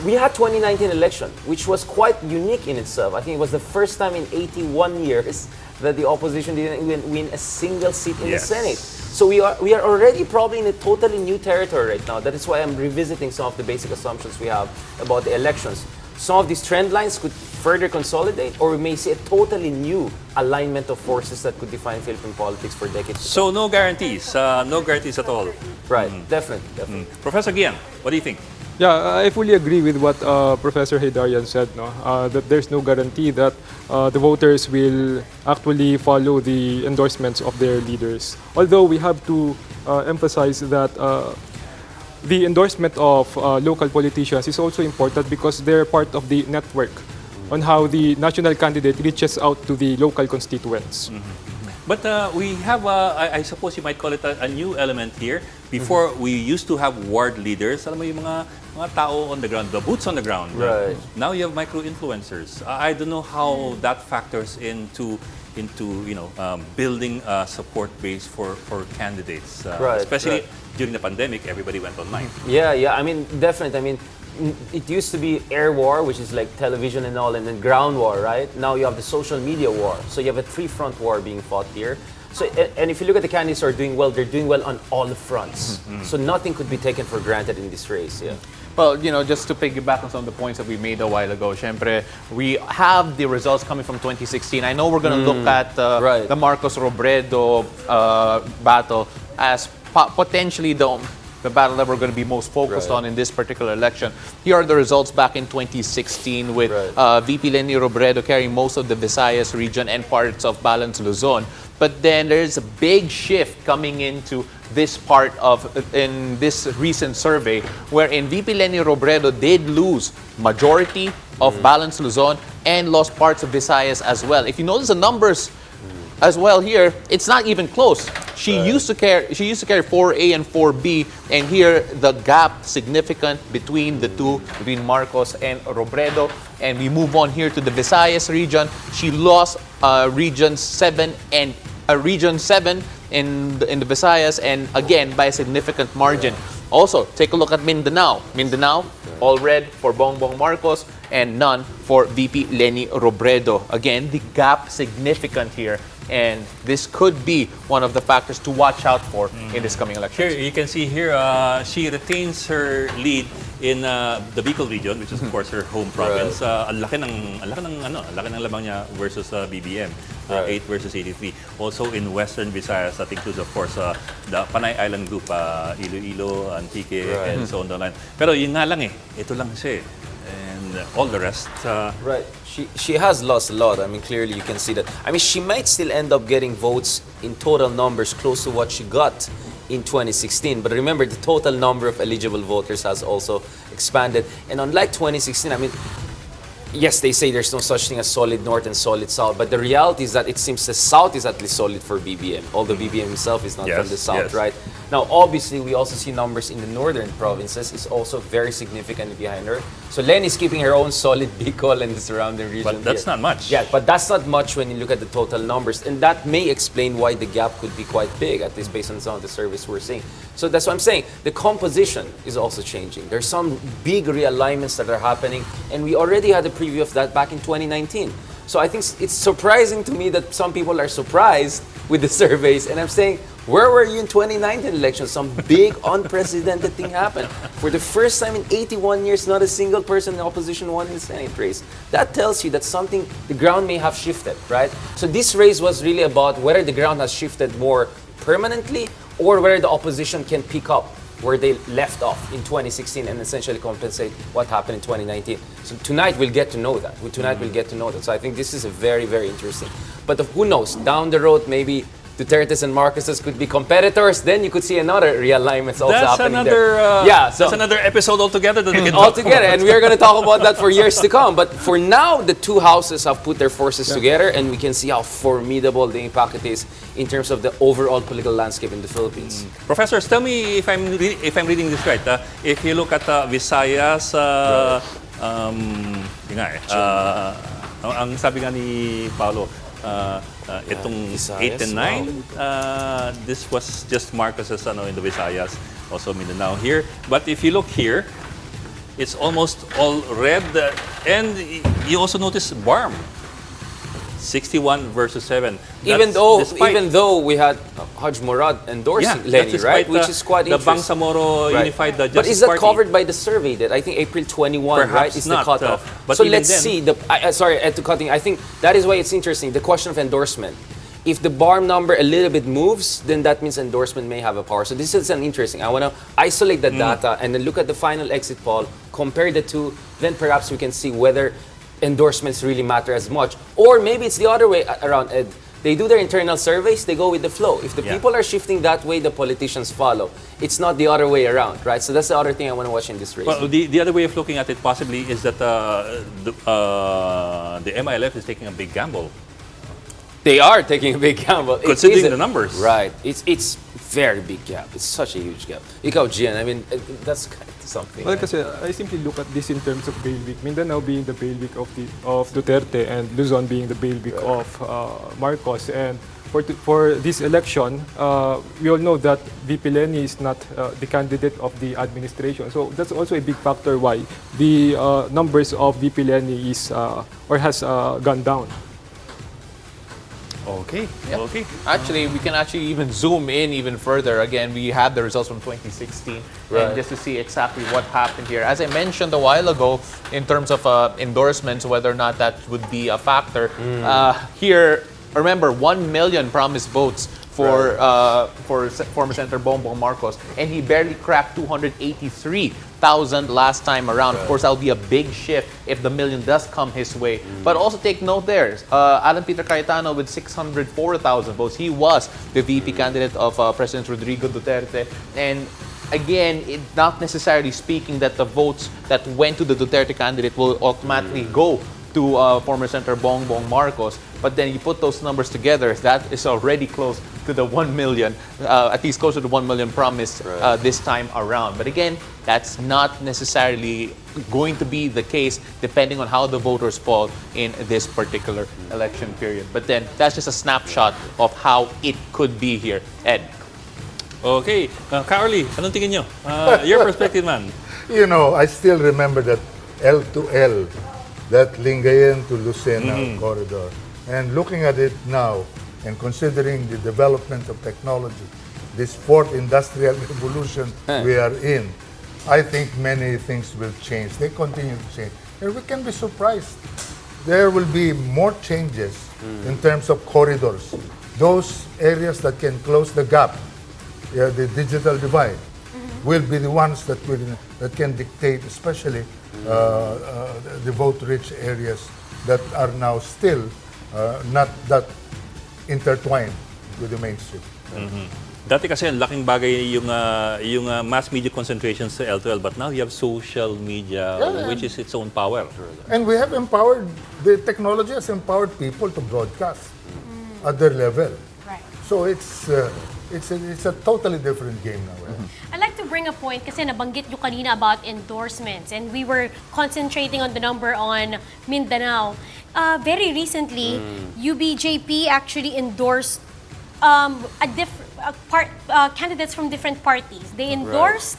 we had 2019 election, which was quite unique in itself. I think it was the first time in 81 years that the opposition didn't even win a single seat in the Yes. Senate. So we are already probably in a totally new territory right now. That is why I'm revisiting some of the basic assumptions we have about the elections. Some of these trend lines could further consolidate, or we may see a totally new alignment of forces that could define Philippine politics for decades. to So no guarantees at all. come. Right, definitely. Professor Gian, what do you think? Yeah, I fully agree with what Professor Haydarian said, no? That there's no guarantee that the voters will actually follow the endorsements of their leaders. Although we have to emphasize that the endorsement of local politicians is also important because they're part of the network on how the national candidate reaches out to the local constituents. But we have, I suppose you might call it a new element here. Before, we used to have ward leaders. Alam mo yung mga tao on the ground, the boots on the ground. Right. Now you have micro-influencers. I don't know how that factors into building a support base for candidates. Right, Especially right. during the pandemic, everybody went online. Yeah, I mean, definitely. I mean, it used to be air war, which is like television and all, and then ground war, right? Now you have the social media war. So you have a 3-front war being fought here. So, and if you look at the candidates who are doing well, they're doing well on all fronts. So nothing could be taken for granted in this race. Yeah. Well, just to piggyback on some of the points that we made a while ago, syempre, we have the results coming from 2016. I know we're going to look at Right. the Marcos Robredo battle as potentially the battle that we're going to be most focused Right. on in this particular election. Here are the results back in 2016 with Right. VP Leni Robredo carrying most of the Visayas region and parts of Balance Luzon. But then there's a big shift coming into this part in this recent survey, wherein VP Leni Robredo did lose majority of Balance Luzon and lost parts of Visayas as well. If you notice the numbers as well here, it's not even close. She used to carry 4A and 4B, and here the gap significant between the two, between Marcos and Robredo. And we move on here to the Visayas region. She lost region 7 in the Visayas, and again by a significant margin. Also, take a look at Mindanao. Mindanao, all red for Bongbong Marcos and none for VP Leni Robredo. Again, the gap significant here, and this could be one of the factors to watch out for in this coming election. Here, you can see here, she retains her lead in the Bicol region, which is of course her home province. Ang laki ng lamang niya versus BBM, 8 versus 83. Also in Western Visayas, that includes of course the Panay Island group, Iloilo, Antique, and so on the line. Pero yun nga lang ito lang siya and all the rest. Right. She has lost a lot. I mean, clearly you can see that. I mean, she might still end up getting votes in total numbers close to what she got in 2016. But remember, the total number of eligible voters has also expanded. And unlike 2016, I mean, yes, they say there's no such thing as solid North and solid South. But the reality is that it seems the South is at least solid for BBM, although BBM himself is not from the South, right? Now, obviously, we also see numbers in the northern provinces is also very significant behind her. So Leni's keeping her own solid Bicol and the surrounding region. But that's not much. Yeah, but that's not much when you look at the total numbers. And that may explain why the gap could be quite big, at least based on some of the surveys we're seeing. So that's what I'm saying. The composition is also changing. There's some big realignments that are happening. And we already had a preview of that back in 2019. So I think it's surprising to me that some people are surprised with the surveys. And I'm saying, where were you in 2019 elections? Some big unprecedented thing happened. For the first time in 81 years, not a single person in the opposition won in the Senate race. That tells you that something, the ground may have shifted, right? So this race was really about whether the ground has shifted more permanently or whether the opposition can pick up where they left off in 2016 and essentially compensate what happened in 2019. So tonight we'll get to know that. Tonight we'll get to know that. So I think this is a very, very interesting. But who knows, down the road maybe Duterte's and Marcos's could be competitors. Then you could see another realignment also happening there. That's another episode altogether that we can talk altogether, and we are going to talk about that for years to come. But for now, the two houses have put their forces together, and we can see how formidable the impact it is in terms of the overall political landscape in the Philippines. Professors, tell me if I'm reading this right. If you look at Visayas, ang sabi nga ni Paolo, itong 8 and 9, this was just Marcos's in the Visayas, also Mindanao here. But if you look here, it's almost all red. And you also notice BARM, 61 versus 7. Even though we had Haj Murad endorsing Leni, right? Which is quite interesting. The Bangsamoro Unified Justice But is that Party covered by the survey that I think April 21, Perhaps right, is not, the cutoff? but So even let's then- see. Sorry, to cutting. I think that is why it's interesting. The question of endorsement. If the BARM number a little bit moves, then that means endorsement may have a power. So this is an interesting. I want to isolate the data and then look at the final exit poll, compare the two, then perhaps we can see whether endorsements really matter as much. Or maybe it's the other way around, Ed. They do their internal surveys, they go with the flow. If the people are shifting that way, the politicians follow. It's not the other way around, right? So that's the other thing I want to watch in this race. Well, the other way of looking at it possibly is that the MILF is taking a big gamble. They are taking a big gamble. Considering the numbers. Right. It's very big gap. It's such a huge gap. Ikaw, Gian, I mean, that's kind of something. Well, kasi I simply look at this in terms of bailiwick. Mindanao being the bailiwick of Duterte and Luzon being the bailiwick of Marcos. And for this election, we all know that VP Leni is not the candidate of the administration. So that's also a big factor why the numbers of VP Leni is or has gone down. Okay, Yeah. okay. Actually, we can actually even zoom in even further. Again, we have the results from 2016, and just to see exactly what happened here. As I mentioned a while ago, in terms of endorsements, whether or not that would be a factor, here, remember, 1 million promised votes for former Senator Bongbong Marcos, and he barely cracked 283,000 last time around. Of course, that'll be a big shift if the million does come his way. But also take note there, Alan Peter Cayetano with 604,000 votes. He was the VP candidate of President Rodrigo Duterte. And again, not necessarily speaking that the votes that went to the Duterte candidate will automatically go to former Senator Bongbong Marcos. But then you put those numbers together, that is already close to the 1 million, at least closer to 1 million promised this time around. But again, that's not necessarily going to be the case depending on how the voters fall in this particular election period. But then that's just a snapshot of how it could be here. Ed. Okay. Ka-Orly, anong tingin nyo? Your perspective, man. You know, I still remember that L to L, that Lingayen to Lucena corridor. And looking at it now, and considering the development of technology, this fourth industrial revolution we are in, I think many things will change. They continue to change. And we can be surprised. There will be more changes in terms of corridors. Those areas that can close the gap, the digital divide, will be the ones that can dictate, especially the vote-rich areas that are now still not that intertwined with the mainstream. Dati kasi ang laking bagay yung mass media concentration sa L2L, but now you have social media, which is its own power. And we have empowered, the technology has empowered people to broadcast at their level. Right. So it's a totally different game now. I'd like to bring a point kasi nabanggit nyo kanina about endorsements and we were concentrating on the number on Mindanao. Very recently, UBJP actually endorsed candidates from different parties. They endorsed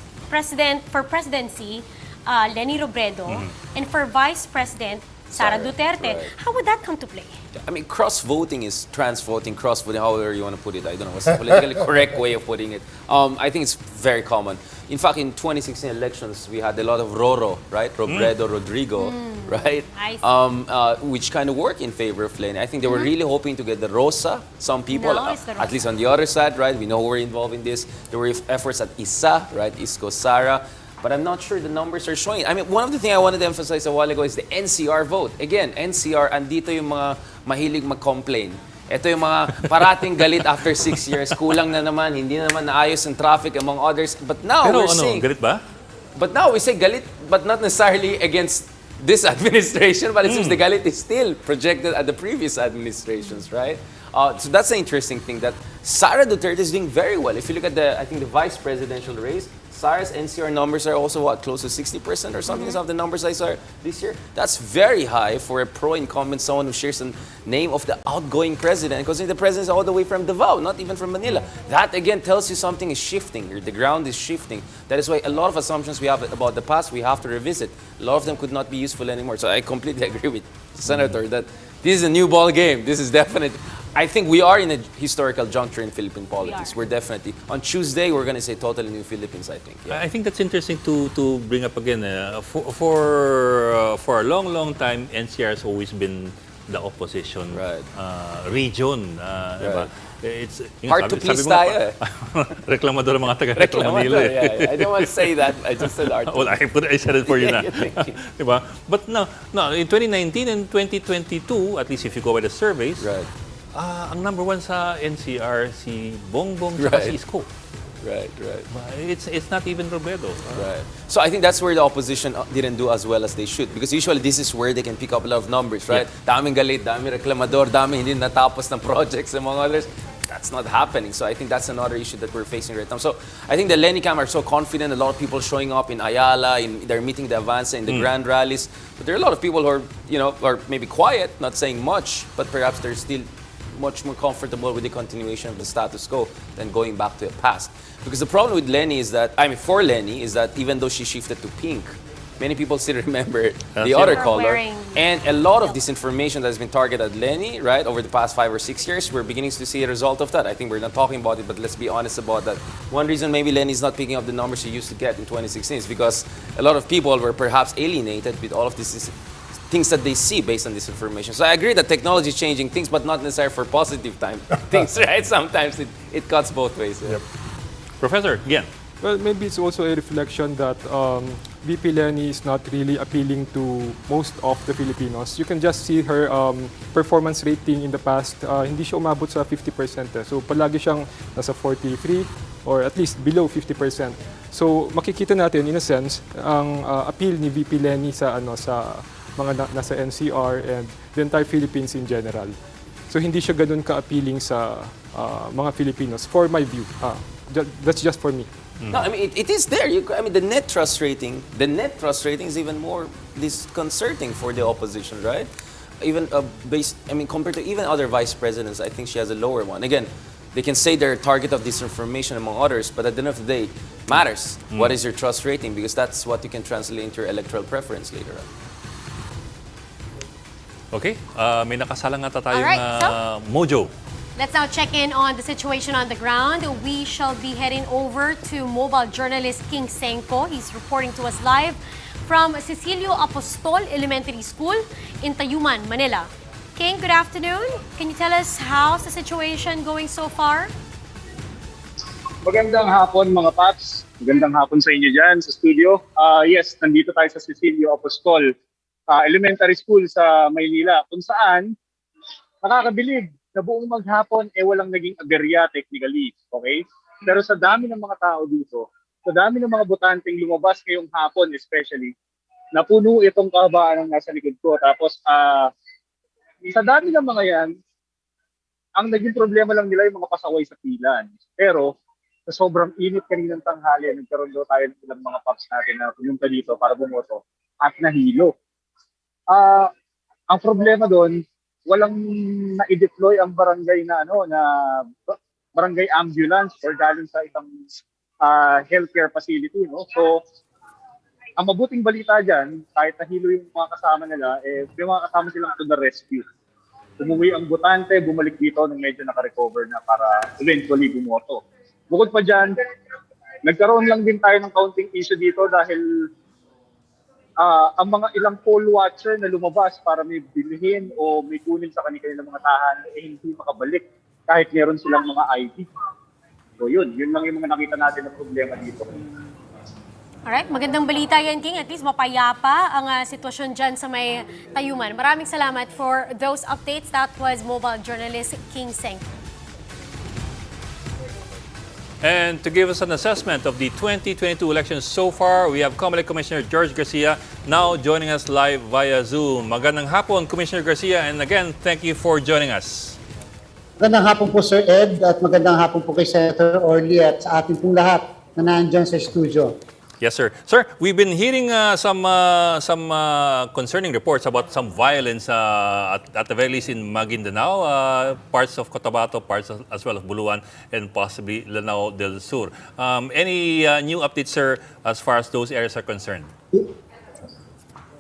for presidency, Leni Robredo, and for vice president, Sara Duterte. How would that come to play? I mean, cross-voting is trans-voting, cross-voting, however you want to put it. I don't know what's the politically correct way of putting it. I think it's very common. In fact, in 2016 elections, we had a lot of Roro, right? Robredo, Rodrigo, right? I see. Which kind of worked in favor of Leni. I think they were really hoping to get the Rosa. Some people, No, it's the at Rosa. least on the other side, right? We know who were involved in this. There were efforts at Isa, right? Isko Sara. But I'm not sure the numbers are showing. I mean, one of the things I wanted to emphasize a while ago is the NCR vote. Again, NCR, andito yung mga mahilig mag-complain. Ito yung mga parating galit after 6 years. Kulang na naman, hindi na naman naayos ang traffic among others. But now Pero we're seeing... galit ba? But now we say galit, but not necessarily against this administration, but it seems the galit is still projected at the previous administrations, right? So that's the interesting thing, that Sara Duterte is doing very well. If you look at the vice presidential race, Sara's NCR numbers are also, close to 60% or something, some of the numbers I saw this year. That's very high for a pro-incumbent, someone who shares the name of the outgoing president, because the president is all the way from Davao, not even from Manila. That, again, tells you something is shifting, or the ground is shifting. That is why a lot of assumptions we have about the past, we have to revisit. A lot of them could not be useful anymore. So I completely agree with Senator that this is a new ball game. This is definitely... I think we are in a historical juncture in Philippine politics. We're definitely... On Tuesday, we're going to say totally new Philippines, I think. Yeah. I think that's interesting to bring up again. For a long time, NCR has always been the opposition region. Diba? It's hard to please tayo. Reklamador ang mga taga Metro Manila. I don't want to say that. I just said hard. Well, I said it for you na. Thank you. Diba? But no, in 2019 and 2022, at least if you go by the surveys, ang number one sa NCR si Bongbong at si Isko. Right. It's not even Robredo. Right. So I think that's where the opposition didn't do as well as they should, because usually this is where they can pick up a lot of numbers, right? Daming galit, daming reklamador, daming hindi natapos ng projects among others. That's not happening. So I think that's another issue that we're facing right now. So I think the Leni camp are so confident. A lot of people showing up in Ayala, they're meeting the Avanza in the grand rallies. But there are a lot of people who are maybe quiet, not saying much, but perhaps they're still much more comfortable with the continuation of the status quo than going back to the past. Because the problem with Leni is that, for Leni, is that even though she shifted to pink, many people still remember the That's other it. color. Wearing- And a lot of disinformation that has been targeted at Lenny, right, over the past 5 or 6 years, we're beginning to see a result of that. I think we're not talking about it, but let's be honest about that. One reason maybe Lenny's not picking up the numbers he used to get in 2016 is because a lot of people were perhaps alienated with all of these things that they see based on this information. So I agree that technology is changing things, but not necessarily for positive things, right? Sometimes it cuts both ways. Yeah. Professor, again. Well, maybe it's also a reflection that VP Lenny is not really appealing to most of the Filipinos. You can just see her performance rating in the past, hindi siya umabot sa 50%. So palagi siyang nasa 43 or at least below 50%. So makikita natin in a sense ang appeal ni VP Lenny sa mga nasa NCR and the entire Philippines in general. So hindi siya ganun ka-appealing sa mga Filipinos for my view. That's just for me. No, I mean it is there. I mean the net trust rating is even more disconcerting for the opposition, right? Even compared to even other vice presidents, I think she has a lower one. Again, they can say they're a target of disinformation among others, but at the end of the day, matters. What is your trust rating? Because that's what you can translate into your electoral preference later on. Okay, may nakasalang ata tayong Alright, Mojo. Let's now check in on the situation on the ground. We shall be heading over to mobile journalist King Senko. He's reporting to us live from Cecilio Apostol Elementary School in Tayuman, Manila. King, good afternoon. Can you tell us how's the situation going so far? Magandang hapon mga Paps. Magandang hapon sa inyo dyan sa studio. Yes, nandito tayo sa Cecilio Apostol Elementary School sa Maynila kung saan nakakabilib na buong maghapon walang naging aberya technically, okay? Pero sa dami ng mga tao dito, sa dami ng mga botanteng lumabas ngayong hapon especially, napuno itong kahabaan ng nasa likod ko. Tapos sa dami ng mga yan, ang naging problema lang nila yung mga pasaway sa pila. Pero sa sobrang init kaninang tanghali, nagkaroon daw tayo ng ilang mga Paps natin na pumunta dito para bumoto at nahilo. Ang problema doon, walang na-deploy ang barangay na barangay ambulance or galing sa isang healthcare facility, no? So ang mabuting balita diyan, kahit nahilo yung mga kasama nila, may mga kasama silang to the rescue. Umuwi ang botante, bumalik dito nung medyo naka-recover na para eventually bumoto. Bukod pa diyan, nagkaroon lang din tayo ng counting issue dito dahil ang mga ilang poll watcher na lumabas para may bilhin o may kunin sa kanilang mga tahanan hindi makabalik kahit meron silang mga ID. So yun lang yung mga nakita natin na problema dito. Alright, magandang balita yan, King. At least mapayapa ang sitwasyon dyan sa may Tayuman. Maraming salamat for those updates. That was mobile journalist King Seng. And to give us an assessment of the 2022 elections so far, we have Comelec Commissioner George Garcia now joining us live via Zoom. Magandang hapon, Commissioner Garcia, and again, thank you for joining us. Magandang hapon po, Sir Ed, at magandang hapon po kay Senator Orly at sa ating pong lahat na nandiyan sa studio. Yes, sir. Sir, we've been hearing some concerning reports about some violence at the very least in Maguindanao, parts of Cotabato, parts as well of Buluan, and possibly Lanao del Sur. Any new updates, sir, as far as those areas are concerned?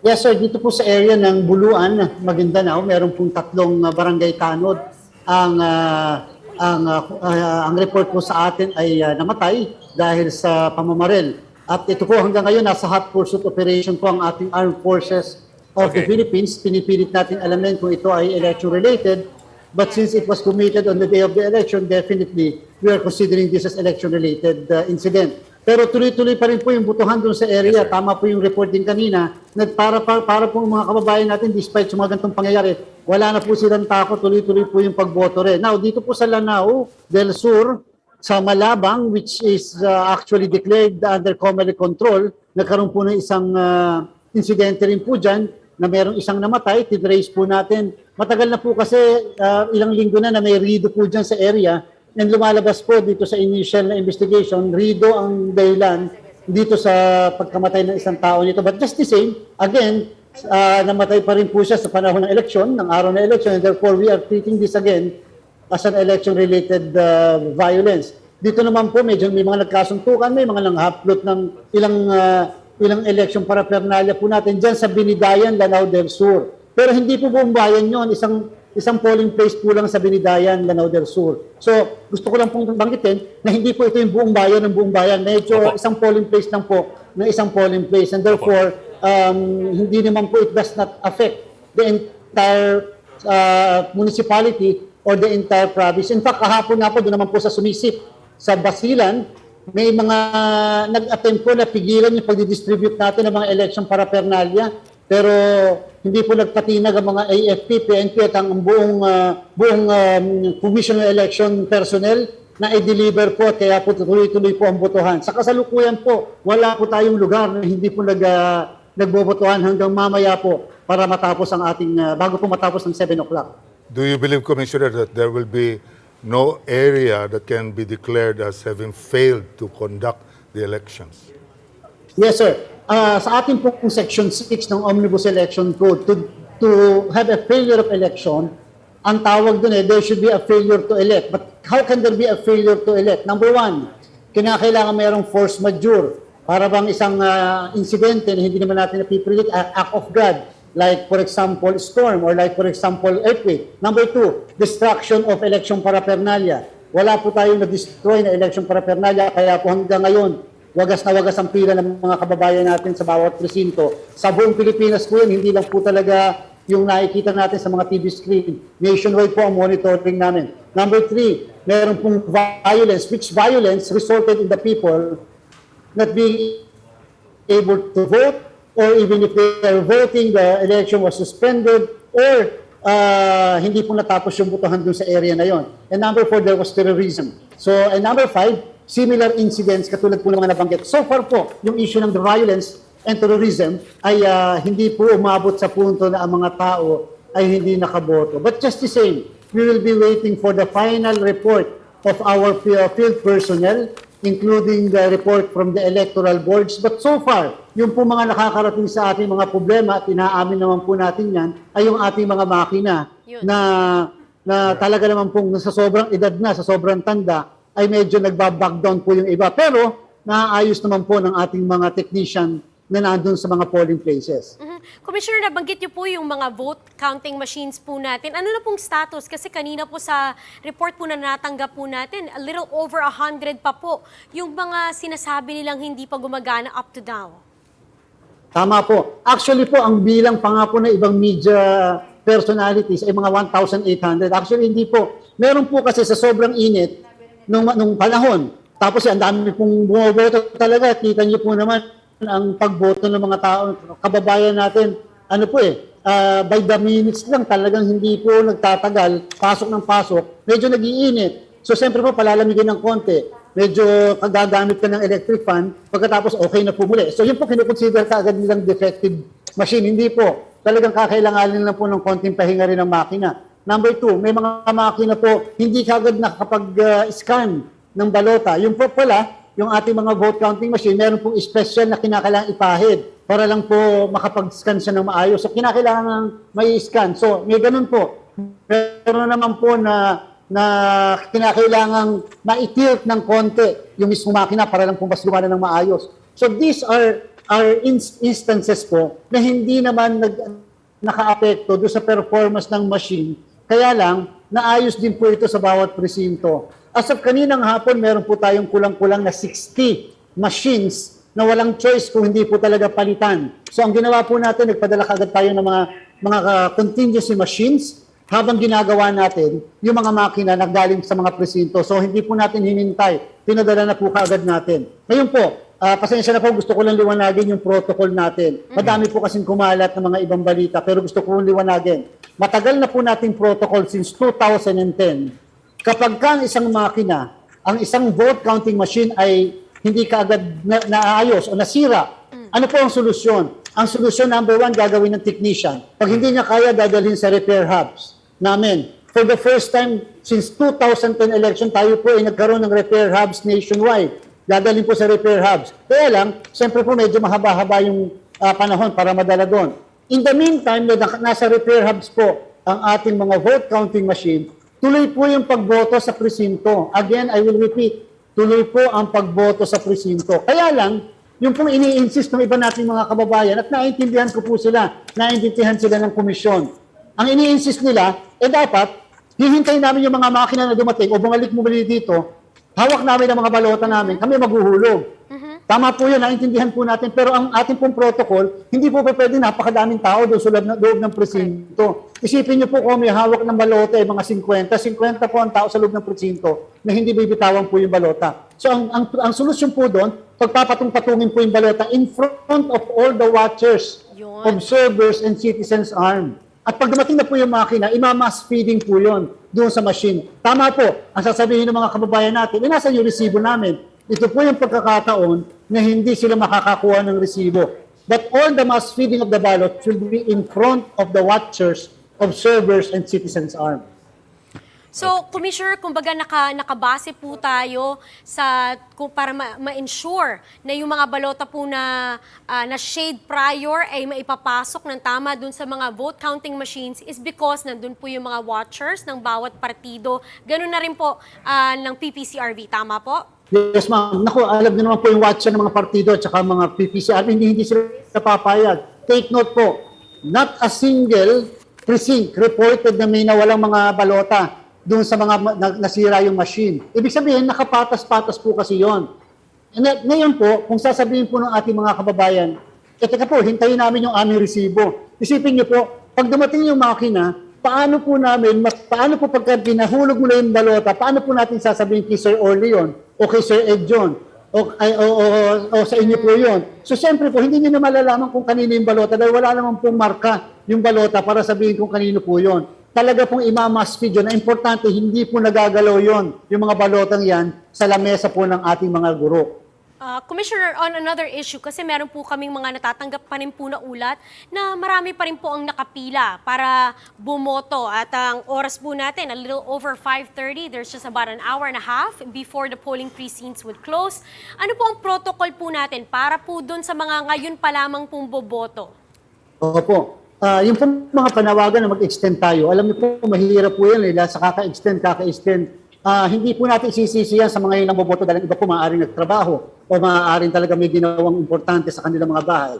Yes, sir. Dito po sa area ng Buluan, Maguindanao, meron pong 3 barangay tanod. Ang report po sa atin ay namatay dahil sa pamamaril. At ito po hanggang ngayon, nasa hot pursuit operation po ang ating armed forces of the Philippines. Pinipilit natin alamin kung ito ay election-related. But since it was committed on the day of the election, definitely we are considering this as election-related incident. Pero tuloy-tuloy pa rin po yung butuhan doon sa area. Yes, tama po yung report din kanina. Para po mga kababayan natin, despite sa mga ganitong pangyayari, wala na po silang takot, tuloy-tuloy po yung pagboto rin. Now, dito po sa Lanao del Sur, sa Malabang, which is actually declared under Comelec control, nagkaroon po ng isang insidente rin po dyan na mayroong isang namatay, tinrace po natin. Matagal na po kasi ilang linggo na may rido po dyan sa area and lumalabas po dito sa initial na investigation, rido ang dahilan dito sa pagkamatay ng isang tao nito. But just the same, again, namatay pa rin po siya sa panahon ng eleksyon, ng araw ng eleksyon, and therefore we are treating this again as an election-related violence. Dito naman po, medyo may mga nagkasuntukan, may mga nanghaplot ng ilang ilang election paraphernalia po natin dyan sa Binidayan, Lanao del Sur. Pero hindi po buong bayan yun, isang polling place po lang sa Binidayan, Lanao del Sur. So, gusto ko lang pong banggitin na hindi po ito yung buong bayan ng buong bayan. Medyo isang polling place lang po ng isang polling place. And therefore, hindi naman po, it does not affect the entire municipality or the entire province. In fact, kahapon nga po, doon naman po sa Sumisip, sa Basilan, may mga nag-attempt po na pigilan yung pagdidistribute natin ng mga election paraphernalia. Pero hindi po nagpatinag ang mga AFP, PNP at ang buong Commission on Election personnel na i-deliver po, kaya po tuloy-tuloy po ang botohan. Sa kasalukuyan po, wala po tayong lugar na hindi po nagbobotohan hanggang mamaya po para matapos ang ating, bago po matapos ng 7 o'clock. Do you believe, Commissioner, that there will be no area that can be declared as having failed to conduct the elections? Yes, sir. Sa ating pong Section 6 ng Omnibus Election Code, to have a failure of election, ang tawag doon there should be a failure to elect. But how can there be a failure to elect? Number one, kinakailangan mayroong force majeure. Para bang isang insidente na hindi naman natin napipredict, act of God, like for example, storm, or like for example, earthquake. Number two, destruction of election paraphernalia. Wala po tayong na-destroy na election paraphernalia, kaya po hanggang ngayon, wagas na wagas ang pila ng mga kababayan natin sa bawat presinto. Sa buong Pilipinas po yun, hindi lang po talaga yung nakikita natin sa mga TV screen. Nationwide po ang monitoring namin. Number three, meron pong violence, which violence resulted in the people not being able to vote, or even if they are voting, the election was suspended, or hindi po natapos yung botohan dun sa area na yon. And number four, there was terrorism. So, and number five, similar incidents katulad po ng mga nabanggit. So far po, yung issue ng violence and terrorism ay hindi po umabot sa punto na ang mga tao ay hindi nakaboto. But just the same, we will be waiting for the final report of our field personnel, including the report from the electoral boards. But so far, yung po mga nakakarating sa ating mga problema, at inaamin naman po natin yan, ay yung ating mga makina na talaga naman pong sa sobrang edad na, sa sobrang tanda, ay medyo nagbaback down po yung iba. Pero naayos naman po ng ating mga technician na nandun sa mga polling places. Commissioner, nabanggit niyo po yung mga vote counting machines po natin. Ano na pong status? Kasi kanina po sa report po na natanggap po natin, a little over 100 pa po yung mga sinasabi nilang hindi pa gumagana up to now. Tama po. Actually po, ang bilang pa nga po na ibang media personalities ay mga 1,800. Actually, hindi po. Meron po kasi sa sobrang init, nung panahon. Tapos ang dami pong bumoboto talaga. Kita niyo po naman ang pagboto ng mga tao, kababayan natin. Ano po by the minutes lang, talagang hindi po nagtatagal. Pasok ng pasok. Medyo nag-iinit. So siyempre po, palalamigin ng konti. Medyo gagamit ka ng electric fan. Pagkatapos, okay na po muli. So yun po, kinukonsider ka agad nilang defective machine. Hindi po. Talagang kakailanganin lang po ng konting pahinga rin ng makina. Number two, may mga makina po, hindi kagad nakakapag-scan ng balota. Yung po pala, yung ating mga vote counting machine, meron pong special na kinakailangan ipahid para lang po makapag-scan siya ng maayos. So, kinakailangan may scan. So, may ganun po. Meron naman po na kinakailangan ma-tilt ng konti yung mismo makina para lang po mas lumana ng maayos. So, these are instances po na hindi naman naka-apekto doon sa performance ng machine. Kaya lang, naayos din po ito sa bawat presinto. As of kaninang hapon, meron po tayong kulang-kulang na 60 machines na walang choice kung hindi po talaga palitan. So ang ginawa po natin, nagpadala kagad tayo ng mga contingency machines habang ginagawa natin yung mga makina na galing sa mga presinto. So hindi po natin hinintay, pinadala na po kagad natin. Ngayon po, pasensya na po, gusto ko lang liwanagin yung protocol natin. Madami po kasing kumalat ng mga ibang balita, pero gusto ko liwanagin. Matagal na po nating protocol since 2010. Kapag ang isang makina, ang isang vote counting machine ay hindi kaagad naayos o nasira, ano po ang solusyon? Ang solusyon, number one, gagawin ng technician. Pag hindi niya kaya, dadalhin sa repair hubs namin. For the first time since 2010 election, tayo po ay nagkaroon ng repair hubs nationwide. Dadalhin po sa repair hubs. Kaya lang, siyempre po medyo mahaba-haba yung panahon para madala doon. In the meantime, nasa repair hubs po ang ating mga vote counting machine, tuloy po yung pagboto sa presinto. Again, I will repeat, tuloy po ang pagboto sa presinto. Kaya lang, Yung pong ini-insist ng iba nating mga kababayan at naiintindihan ko po sila, naiintindihan sila ng komisyon. Ang ini-insist nila, dapat, hihintayin namin yung mga makina na dumating o bumalik muli dito, hawak namin ang mga balota namin, kami maghuhulog. Tama po yun, naiintindihan po natin. Pero ang ating pong protocol, hindi po pwede napakadaming tao doon sa loob ng presinto. Isipin niyo po kung may hawak ng balota, mga 50. 50 po ang tao sa loob ng presinto na hindi bibitawan po yung balota. So ang solusyon po doon, pagpapatong-patungin po yung balota in front of all the watchers, observers, and citizens armed. At pag dumating na po yung makina, imamass feeding po yun doon sa machine. Tama po, ang sasabihin ng mga kababayan natin, nasa yung resibo namin. Ito po yung pagkakataon na hindi sila makakakuha ng resibo. But all the mass feeding of the ballot will be in front of the watchers, observers, and citizens armed. So, Commissioner, kumbaga nakabase po tayo para ma-ensure na yung mga balota po na shade prior ay maipapasok ng tama dun sa mga vote counting machines is because nandun po yung mga watchers ng bawat partido. Ganun na rin po ng PPCRV. Tama po? Yes, ma'am. Naku, alam niyo naman po yung watcher ng mga partido at saka mga PPCR, hindi sila napapayag. Take note po, not a single precinct reported na may nawalang mga balota doon sa mga nasira yung machine. Ibig sabihin, nakapatas-patas po kasi yon. Ngayon po, kung sasabihin po ng ating mga kababayan, teka po, hintayin namin yung aming resibo. Isipin niyo po, pag dumating yung makina, paano po pagka binahulog mo na yung balota, paano po natin sasabihin kay Sir Orly yun, o kay Sir Ed John, o sa inyo po yun. So siyempre po, hindi nyo na malalaman kung kanino yung balota dahil wala naman pong marka yung balota para sabihin kung kanino po yun. Talaga pong imamass feed yun na importante, hindi po nagagalaw yun, yung mga balotang yan, sa lamesa po ng ating mga guro. Commissioner, on another issue, kasi meron po kaming mga natatanggap pa rin po na ulat na marami pa rin po ang nakapila para bumoto. At ang oras po natin, a little over 5:30, there's just about an hour and a half before the polling precincts would close. Ano po ang protocol po natin para po dun sa mga ngayon pa lamang pong boboto? Opo. Yung po mga panawagan na mag-extend tayo, alam niyo po, mahirap po yan, sa kaka-extend. Hindi po natin isisisiyan sa mga ilang boboto dahil iba po maaaring nagtrabaho o maaaring talaga may ginawang importante sa kanilang mga bahay.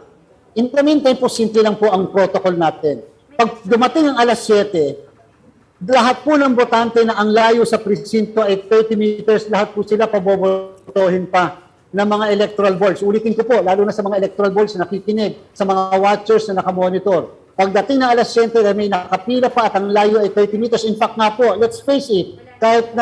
In the meantime po, simple lang po ang protocol natin. Pag dumating ang alas 7, lahat po ng botante na ang layo sa presinto ay 30 meters, lahat po sila pabobotohin pa ng mga electoral boards. Ulitin ko po, lalo na sa mga electoral boards na nakikinig, sa mga watchers na nakamonitor. Pagdating ng alas 7, may nakapila pa at ang layo ay 30 meters. In fact nga po, let's face it, kahit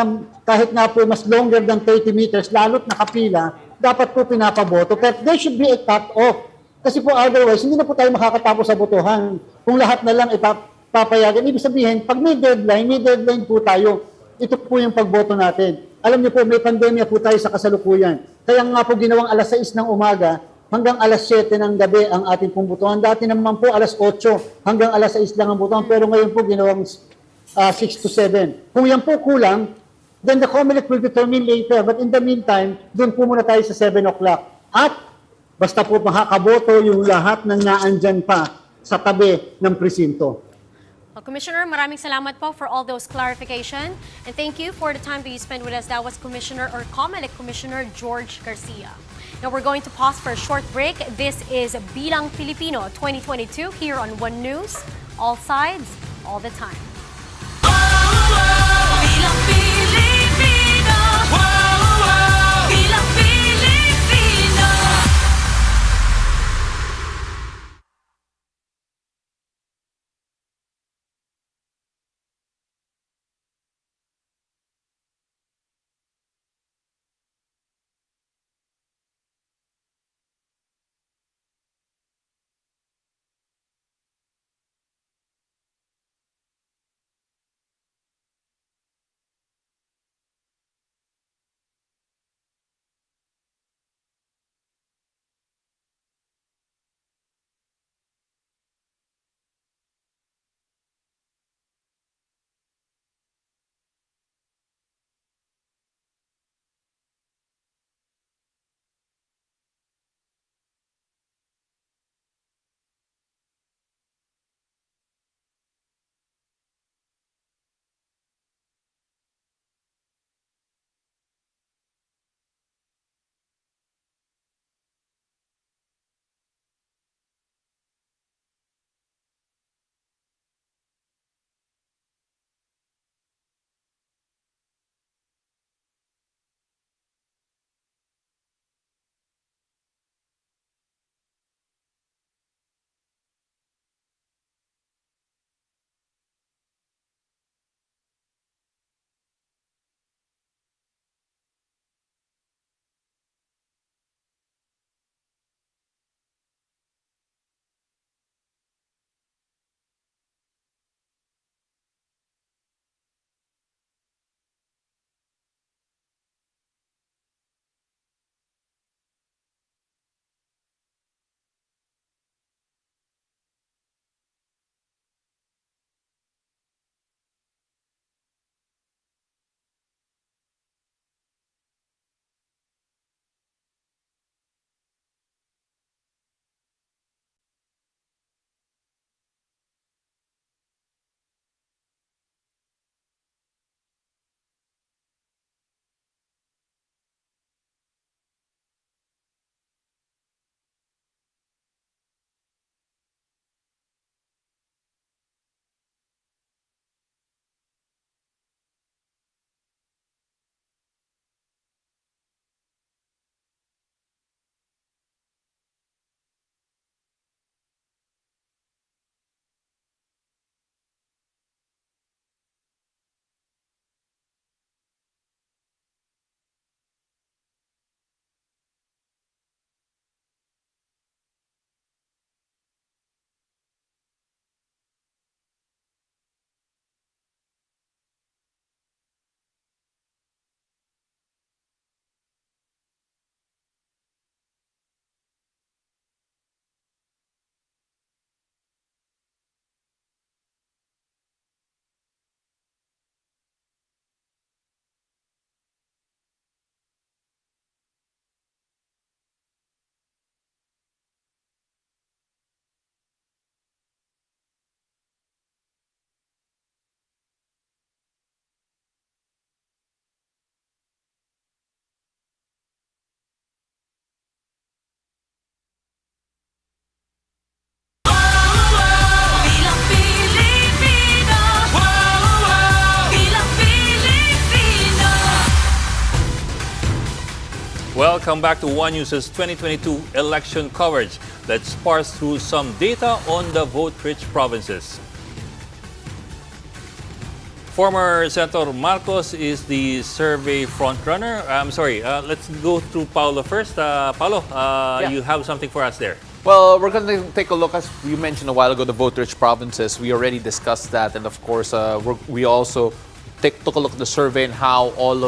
nga po mas longer than 30 meters, lalo't nakapila, dapat po pinapaboto. Pero there should be a cut-off. Kasi po otherwise, hindi na po tayo makakatapos sa botohan. Kung lahat na lang ipapayagan, ibig sabihin, pag may deadline po tayo. Ito po yung pagboto natin. Alam niyo po, may pandemya po tayo sa kasalukuyan. Kaya nga po ginawang alas 6 ng umaga, hanggang alas 7 ng gabi ang ating pong botohan. Dati naman po alas 8 hanggang alas 6 lang ang botohan. Pero ngayon po ginawang 6 to 7. Kung yan po kulang, then the Comelec will determine later. But in the meantime, doon po muna tayo sa 7 o'clock. At basta po makakaboto yung lahat ng naandyan pa sa tabi ng presinto. Commissioner, maraming salamat po for all those clarification. And thank you for the time that you spent with us. That was Commissioner or Comelec Commissioner George Garcia. Now we're going to pause for a short break. This is Bilang Pilipino 2022 here on One News. All sides, all the time. welcome back to One News's 2022 election coverage. Let's parse through some data on the vote-rich provinces. Former Senator Marcos is the survey frontrunner. I'm sorry, let's go through Paulo first. Paulo, you have something for us there. Well, we're going to take a look, as you mentioned a while ago, the vote-rich provinces. We already discussed that, and of course, we also took a look at the survey and how all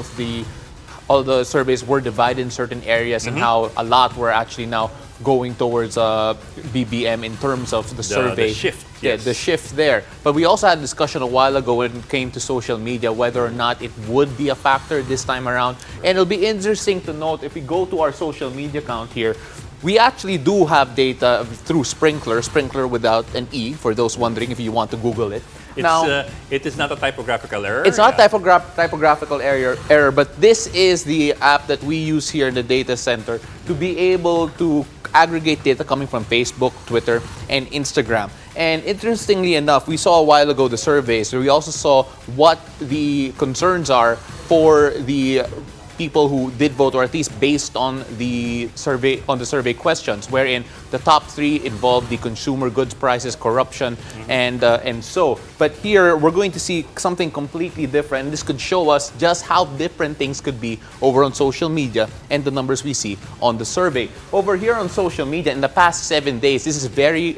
the surveys were divided in certain areas, and how a lot were actually now going towards BBM in terms of the survey. The shift. Yeah, Yes. the shift there. But we also had a discussion a while ago when it came to social media, whether or not it would be a factor this time around. And it'll be interesting to note, if we go to our social media account here, we actually do have data through Sprinkler without an E, for those wondering if you want to Google it. It is not a typographical error. It's not typographical error, but this is the app that we use here in the data center to be able to aggregate data coming from Facebook, Twitter, and Instagram. And interestingly enough, we saw a while ago the surveys. We also saw what the concerns are for the people who did vote, or at least based on the survey questions, wherein the top three involved the consumer goods prices, corruption, and so. But here we're going to see something completely different. This could show us just how different things could be over on social media and the numbers we see on the survey. Over here on social media, in the past 7 days, this is very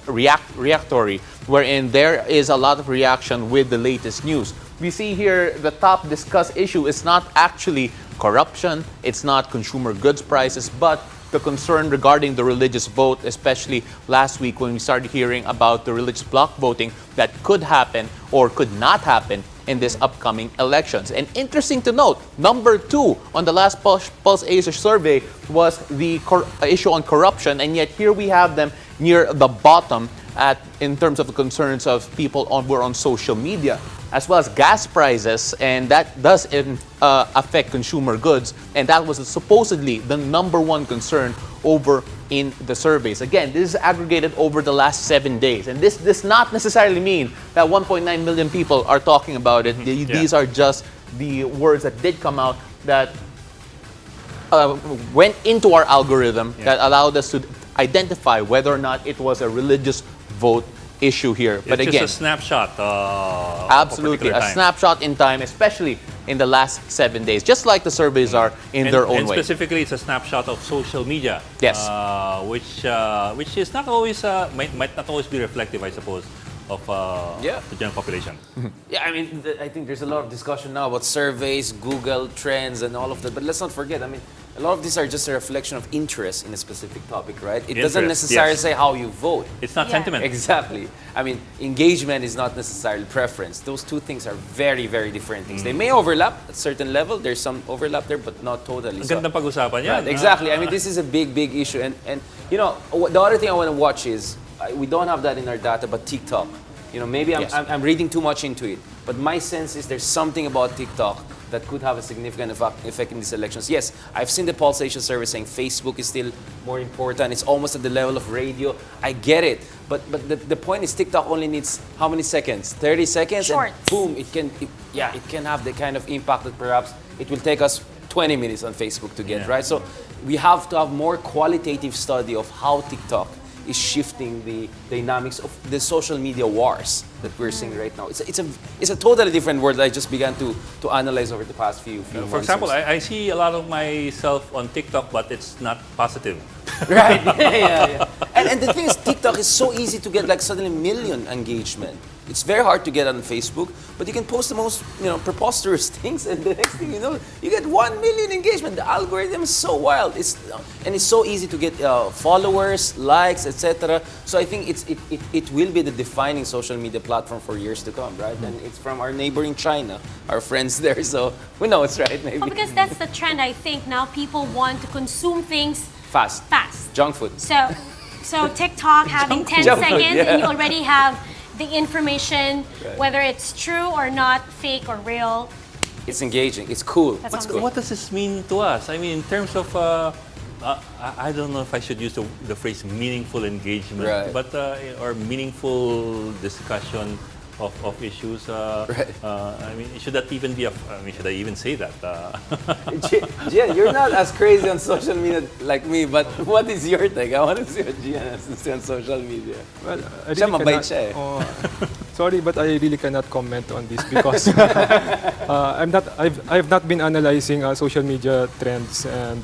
reactory, wherein there is a lot of reaction with the latest news. We see here the top discussed issue is not actually corruption, it's not consumer goods prices, but the concern regarding the religious vote, especially last week when we started hearing about the religious bloc voting that could happen or could not happen in this upcoming elections. And interesting to note, number 2 on the last Pulse Asia survey was the issue on corruption, and yet here we have them near the bottom in terms of the concerns of people who are on social media, as well as gas prices, and that does affect consumer goods, and that was supposedly the number 1 concern over in the surveys. Again, this is aggregated over the last 7 days, and this does not necessarily mean that 1.9 million people are talking about it. These are just the words that did come out that went into our algorithm that allowed us to identify whether or not it was a religious vote issue here. But it's again, just a snapshot. absolutely, of a snapshot in time, especially in the last 7 days, just like the surveys are in their own and way. Specifically, it's a snapshot of social media. Yes. Which is not always might not always be reflective, I suppose, of the general population. Yeah, I mean, I think there's a lot of discussion now about surveys, Google Trends, and all of that. But let's not forget, I mean, a lot of these are just a reflection of interest in a specific topic, right? It doesn't Interest, necessarily yes. say how you vote. It's not sentiment. Exactly. I mean, engagement is not necessarily preference. Those two things are very, very different things. They may overlap at a certain level. There's some overlap there, but not totally. Ang gandang pag-usapan yan. Right, exactly. I mean, this is a big, big issue. And you know, the other thing I want to watch is, we don't have that in our data, but TikTok. You know, maybe I'm reading too much into it, but my sense is there's something about TikTok that could have a significant effect in these elections. Yes, I've seen the Pulse Asia survey saying Facebook is still more important. It's almost at the level of radio. I get it, but the point is TikTok only needs how many seconds? 30 seconds, Short. and boom, it can have the kind of impact that perhaps it will take us 20 minutes on Facebook to get, right? So we have to have more qualitative study of how TikTok is shifting the dynamics of the social media wars that we're seeing right now. It's a totally different world that I just began to analyze over the past few months. For example, I see a lot of myself on TikTok, but it's not positive. Right. Yeah. And the thing is, TikTok is so easy to get like suddenly million engagement. It's very hard to get on Facebook, but you can post the most preposterous things, and the next thing you know, you get 1 million engagement. The algorithm is so wild. It's so easy to get followers, likes, etc. So I think it will be the defining social media platform for years to come, right? And it's from our neighboring China, our friends there. So we know it's right, maybe. Well, because that's the trend, I think. Now people want to consume things Fast. Junk food. So TikTok having 10 Junk food, seconds yeah. and you already have the information, whether it's true or not, fake or real. It's engaging. It's cool. That's It's what cool. What does this mean to us? I mean, in terms of, I don't know if I should use the phrase meaningful engagement, Right. but or meaningful discussion of issues. Right. I mean, should that even be should I even say that? Gian, you're not as crazy on social media like me, but what is your take? I want to see what Gian has to say on social media. Well, I Siya really mabait cannot, siya eh. sorry, but I really cannot comment on this because I've not been analyzing social media trends, and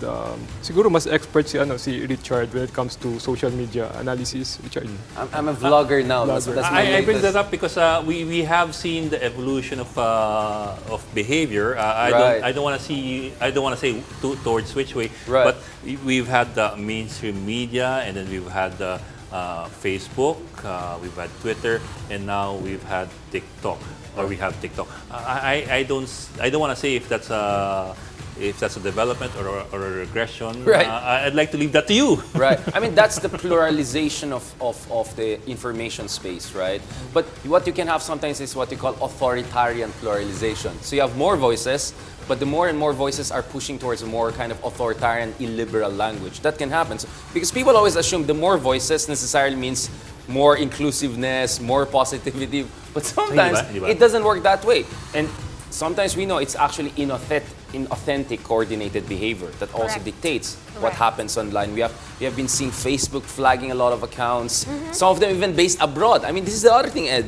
siguro mas expert si Richard when it comes to social media analysis. Richard. I'm a vlogger now. That's my I bring latest. that up because we have seen the evolution of behavior. Right. I don't want to say towards which way, Right. but we've had the mainstream media, and then we've had the Facebook, we've had Twitter, and now we've had TikTok, or we have TikTok. I don't want to say if that's a development or a regression. Right. I'd like to leave that to you. Right. I mean, that's the pluralization of the information space, right? But what you can have sometimes is what you call authoritarian pluralization. So you have more voices, but the more and more voices are pushing towards a more kind of authoritarian, illiberal language. That can happen. So, because people always assume the more voices necessarily means more inclusiveness, more positivity. But sometimes Hindi ba? it doesn't work that way. And sometimes we know it's actually inauthentic coordinated behavior that also Correct. dictates what Correct. happens online. We have been seeing Facebook flagging a lot of accounts. Some of them even based abroad. I mean, this is the other thing, Ed.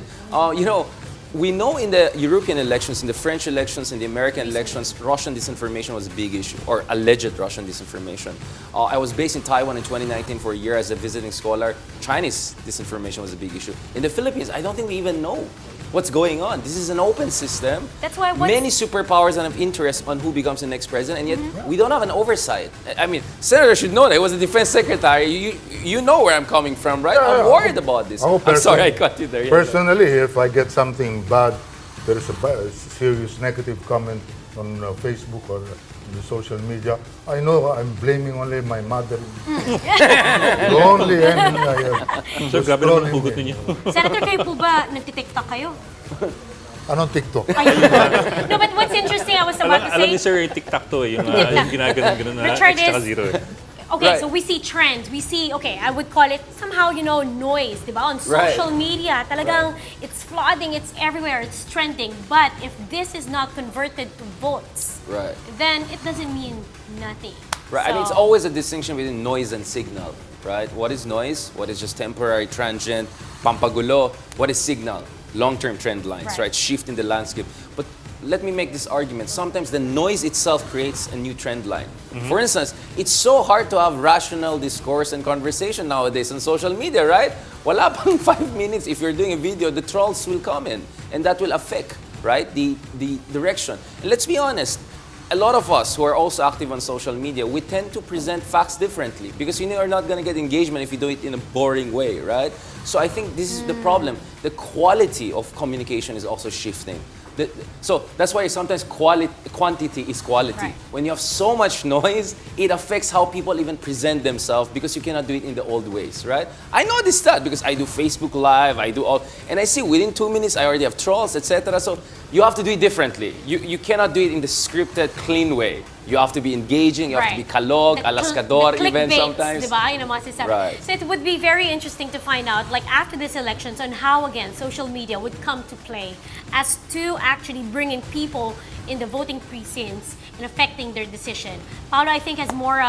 We know in the European elections, in the French elections, in the American elections, Russian disinformation was a big issue, or alleged Russian disinformation. I was based in Taiwan in 2019 for a year as a visiting scholar. Chinese disinformation was a big issue. In the Philippines, I don't think we even know what's going on. This is an open system. That's why many superpowers have interest on who becomes the next president, and yet we don't have an oversight. I mean, Senator should know that. He was the defense secretary. You know where I'm coming from, right? I'm worried about this. I'm sorry I cut you there. Yeah, Personally, if I get something bad, there is a serious negative comment on Facebook or the social media, I know I'm blaming only my mother. The only enemy I have. So, was grabe naman trolling ang hugot me. ninyo. Senator, kayo po ba nagtitiktok kayo? Anong TikTok? No, but what's interesting, I was about to Alam ni say, Sir, tic-tac to yung ginaganon na Richard X tsaka is- zero. okay, Right. so we see trends. We see, okay, I would call it somehow, noise, di ba? On social media, talagang it's flooding, it's everywhere, it's trending. But if this is not converted to votes, Right. then it doesn't mean nothing. Right. I mean, it's So- always a distinction between noise and signal, right? What is noise? What is just temporary, transient, pampagulo? What is signal? Long-term trend lines, Right. right? Shift in the landscape. But let me make this argument. Sometimes the noise itself creates a new trend line. For instance, it's so hard to have rational discourse and conversation nowadays on social media, right? Wala pang 5 minutes. If you're doing a video, the trolls will come in, and that will affect, right, the direction. And let's be honest. A lot of us who are also active on social media, we tend to present facts differently because you're not going to get engagement if you do it in a boring way, right? So I think this is the problem. The quality of communication is also shifting. So that's why sometimes quantity is quality. Right. When you have so much noise, it affects how people even present themselves because you cannot do it in the old ways, right? I know this stat because I do Facebook Live, I do all, and I see within 2 minutes I already have trolls, etc. So you have to do it differently. You cannot do it in the scripted, clean way. You have to be engaging, you have to be kalog, alaskador even sometimes. Diba? Yun ang mga sinasabi. Right. So it would be very interesting to find out, like after these elections, on how again social media would come to play as to actually bringing people in the voting precincts and affecting their decision. Paolo, I think, has more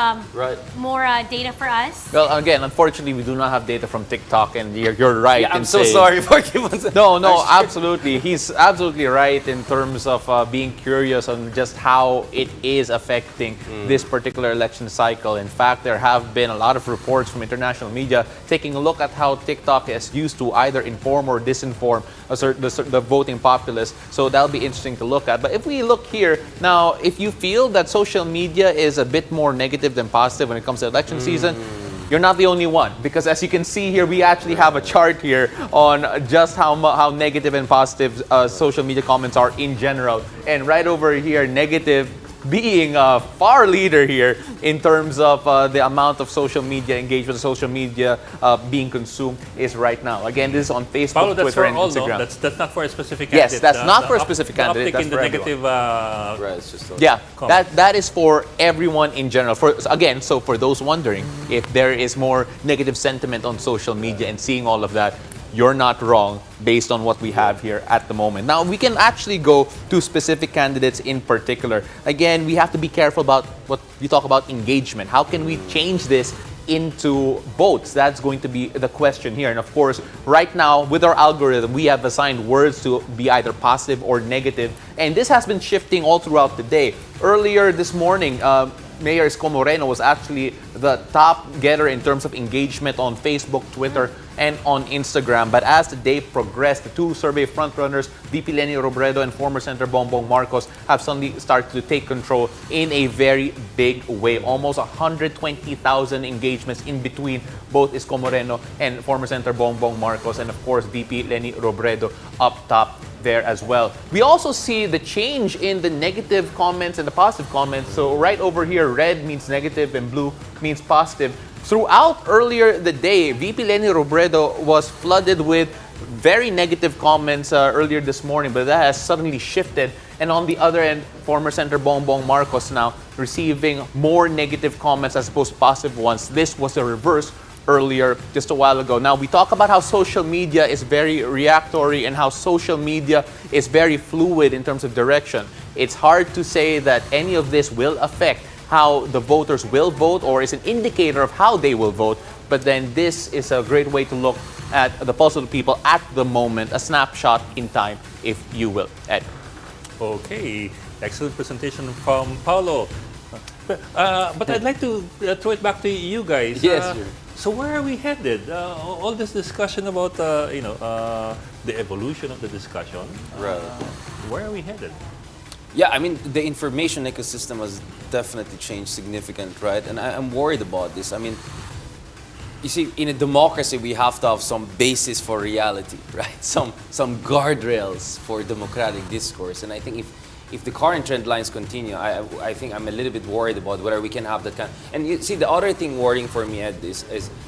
data for us. Well, again, unfortunately, we do not have data from TikTok, and you're right. Yeah, I'm in so saying- sorry for giving No, absolutely. He's absolutely right in terms of being curious on just how it is affecting this particular election cycle. In fact, there have been a lot of reports from international media taking a look at how TikTok is used to either inform or disinform the voting populace. So that'll be interesting to look at. But if we look here, now, if you feel that social media is a bit more negative than positive when it comes to election season, you're not the only one, because as you can see here, we actually have a chart here on just how negative and positive social media comments are in general. And right over here, negative being a far leader here in terms of the amount of social media engagement, social media being consumed is right now. Again, this is on Facebook, Paolo, that's Twitter, for and all, Instagram. no? That's not for a specific Yes, candidate. that's not for a up- specific the candidate, uptick that's in the for negative. Right, it's just Yeah, that is for everyone in general. So for those wondering if there is more negative sentiment on social media and seeing all of that, you're not wrong based on what we have here at the moment. Now, we can actually go to specific candidates in particular. Again, we have to be careful about what you talk about engagement. How can we change this into votes? That's going to be the question here. And of course, right now, with our algorithm, we have assigned words to be either positive or negative. And this has been shifting all throughout the day. Earlier this morning, Mayor Isko Moreno was actually the top getter in terms of engagement on Facebook, Twitter, and on Instagram. But as the day progressed, the two survey frontrunners, VP Leni Robredo and former Senator Bongbong Marcos, have suddenly started to take control in a very big way. Almost 120,000 engagements in between both Isko Moreno and former Senator Bongbong Marcos, and of course VP Leni Robredo up top there as well. We also see the change in the negative comments and the positive comments. So right over here, red means negative and blue means positive. Throughout earlier the day, VP Leni Robredo was flooded with very negative comments earlier this morning, but that has suddenly shifted. And on the other end, former Senator Bongbong Marcos now receiving more negative comments as opposed to positive ones. This was the reverse earlier just a while ago. Now, we talk about how social media is very reactory and how social media is very fluid in terms of direction. It's hard to say that any of this will affect how the voters will vote or is an indicator of how they will vote. But then this is a great way to look at the pulse of the people at the moment, a snapshot in time, if you will. Ed. Okay, excellent presentation from Paulo. But I'd like to throw it back to you guys. Yes, sir. So where are we headed? All this discussion about the evolution of the discussion. Right. Where are we headed? Yeah, I mean, the information ecosystem has definitely changed significantly, right? And I'm worried about this. I mean, you see, in a democracy, we have to have some basis for reality, right? Some guardrails for democratic discourse. And I think if the current trend lines continue, I think I'm a little bit worried about whether we can have that kind. And you see, the other thing worrying for me, Ed, is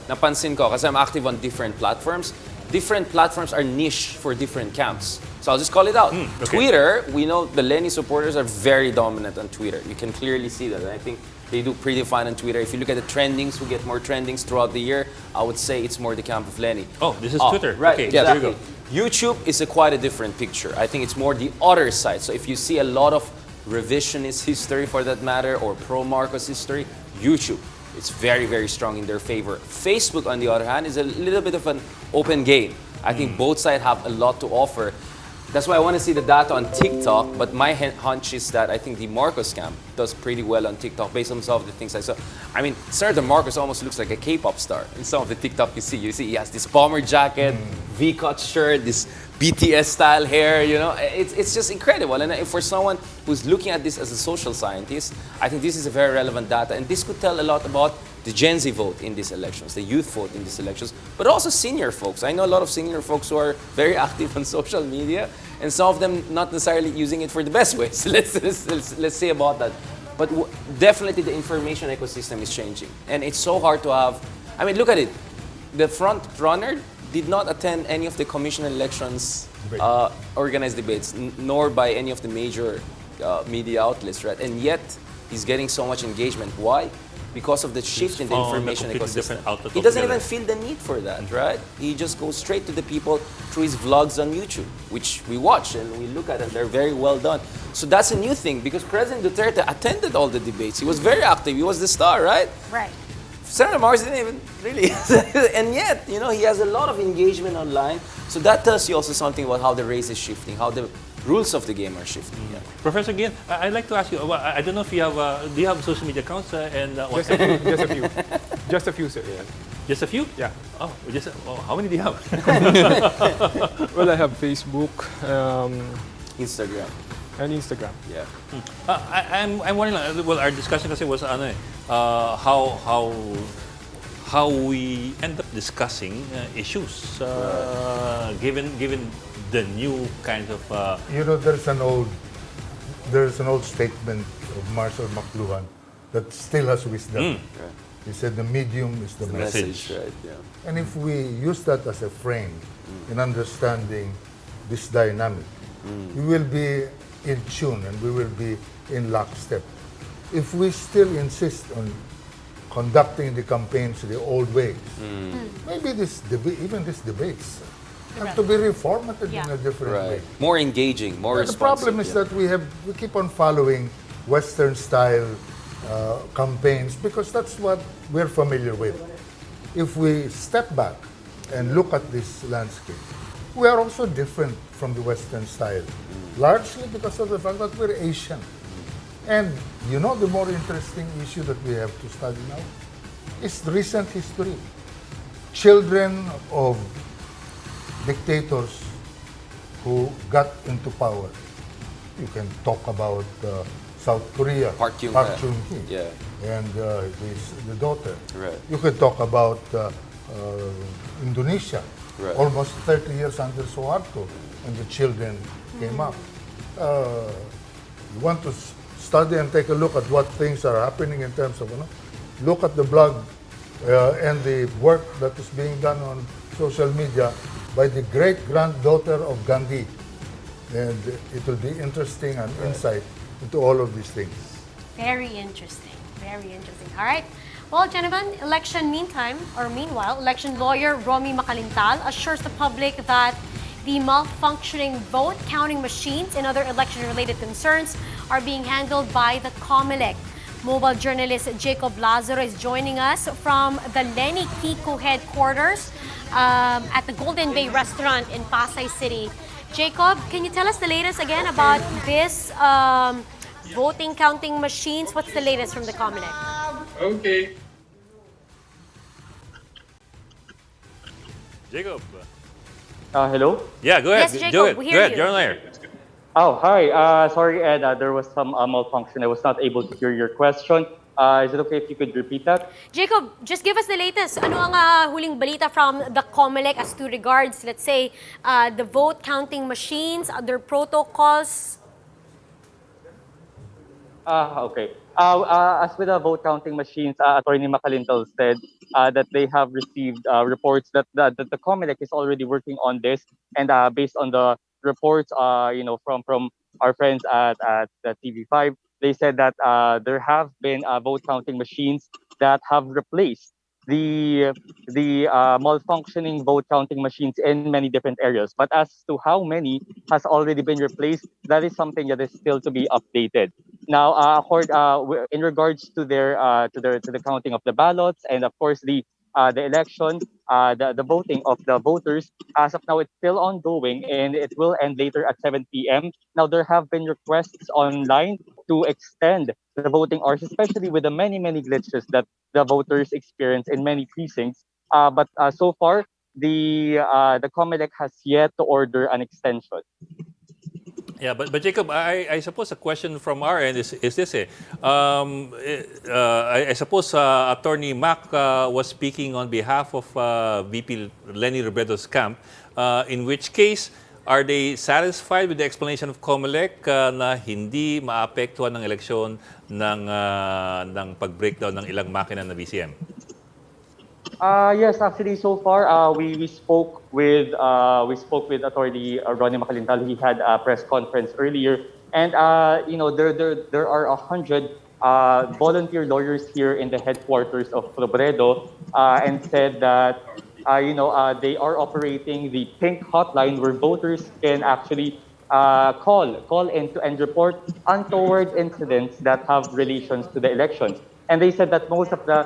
napansin ko, kasi I'm active on different platforms. Different platforms are niche for different camps. So I'll just call it out. Okay. Twitter, we know the Leni supporters are very dominant on Twitter. You can clearly see that. And I think they do pretty fine on Twitter. If you look at the trendings, who get more trendings throughout the year, I would say it's more the camp of Leni. Oh, this is Twitter. Right, Okay, yeah, there you go. YouTube is quite a different picture. I think it's more the other side. So if you see a lot of revisionist history, for that matter, or pro-Marcos history, YouTube, it's very, very strong in their favor. Facebook, on the other hand, is a little bit of an open game. I think both sides have a lot to offer. That's why I want to see the data on TikTok, but my hunch is that I think the Marcos camp does pretty well on TikTok based on some of the things I saw. I mean, Senator Marcos almost looks like a K-pop star in some of the TikTok you see. You see he has this bomber jacket, V-cut shirt, this BTS-style hair, you know. It's just incredible. And for someone who's looking at this as a social scientist, I think this is a very relevant data. And this could tell a lot about the Gen Z vote in these elections, the youth vote in these elections, but also senior folks. I know a lot of senior folks who are very active on social media, and some of them not necessarily using it for the best ways. Let's say about that. But definitely the information ecosystem is changing. And it's so hard to have, I mean, look at it. The front runner did not attend any of the commission elections organized debates, nor by any of the major media outlets, right? And yet, he's getting so much engagement. Why? Because of the shift in the information ecosystem. He doesn't even feel the need for that, right? He just goes straight to the people through his vlogs on YouTube, which we watch and we look at, and they're very well done. So that's a new thing, because President Duterte attended all the debates. He was very active. He was the star, right? Right. Senator Marcos didn't even really. And yet, you know, he has a lot of engagement online. So that tells you also something about how the race is shifting, how the rules of the game are shifting. Yeah. Professor Gian, I'd like to ask you, I don't know if you have, do you have social media accounts and Just a few. Just a few. Just a few, sir. Yeah. Just a few? Yeah. Oh, how many do you have? Well, I have Facebook, Instagram. and Instagram. Yeah. I'm wondering, well, our discussion kasi was how we end up discussing issues given the new kind of You know, there's an old statement of Marshall McLuhan that still has wisdom. He said the medium is the message. Right, yeah. And if we use that as a frame in understanding this dynamic, we will be in tune and we will be in lockstep. If we still insist on conducting the campaigns the old ways, maybe even these debates have to be reformatted in Yeah. a different way. More engaging, more The problem is responsive. that we keep on following Western style campaigns because that's what we're familiar with. If we step back and look at this landscape, we are also different from the Western style, largely because of the fact that we're Asian. And you know, the more interesting issue that we have to study now is recent history. Children of dictators who got into power. You can talk about South Korea, Park Chung-hee. Chung-hee, Yeah. and the daughter. Right. You can talk about Indonesia, Right. almost 30 years under Suharto, and the children came up. You want to study and take a look at what things are happening in terms of, look at the blog and the work that is being done on social media by the great-granddaughter of Gandhi. And it will be interesting and insight into all of these things. Very interesting. Very interesting. All right. Well, gentlemen, meanwhile, election lawyer Romy Macalintal assures the public that the malfunctioning vote counting machines and other election-related concerns are being handled by the Comelec. Mobile journalist Jacob Lazaro is joining us from the Lenny Kiko headquarters at the Golden Bay restaurant in Pasay City. Jacob, can you tell us the latest again about this voting counting machines? What's the latest from the Comelec? Okay. Jacob. Hello? Yeah, go ahead. Yes, Jacob, Do it. we Go hear ahead. you. You're on air. Oh, hi. Sorry, Ed. There was some malfunction. I was not able to hear your question. Is it okay if you could repeat that? Jacob, just give us the latest. Ano ang huling balita from the Comelec as to regards, let's say, the vote counting machines, other protocols? Okay. As with the vote counting machines, Attorney Macalintal said that they have received reports that the Comelec is already working on this, and based on the reports, from our friends at the TV5, they said that there have been vote counting machines that have replaced the malfunctioning vote counting machines in many different areas. But as to how many has already been replaced, that is something that is still to be updated. Now, in regards to the counting of the ballots, and of course the election, the voting of the voters, as of now it's still ongoing and it will end later at 7 p.m. Now there have been requests online to extend the voting hours, especially with the many glitches that the voters experience in many precincts. But so far, the Comelec has yet to order an extension. Yeah, but Jacob, I suppose a question from our end is this I suppose Attorney Mac was speaking on behalf of VP Lenny Robredo's camp, in which case, are they satisfied with the explanation of Comelec na hindi maapektuhan ng eleksyon ng pag-breakdown ng ilang makina na VCM? Yes, actually, so far we spoke with Attorney Ronnie Macalintal. He had a press conference earlier, and there are 100 volunteer lawyers here in the headquarters of Robredo, and said that they are operating the pink hotline where voters can actually call in and report untoward incidents that have relations to the elections. And they said that most of the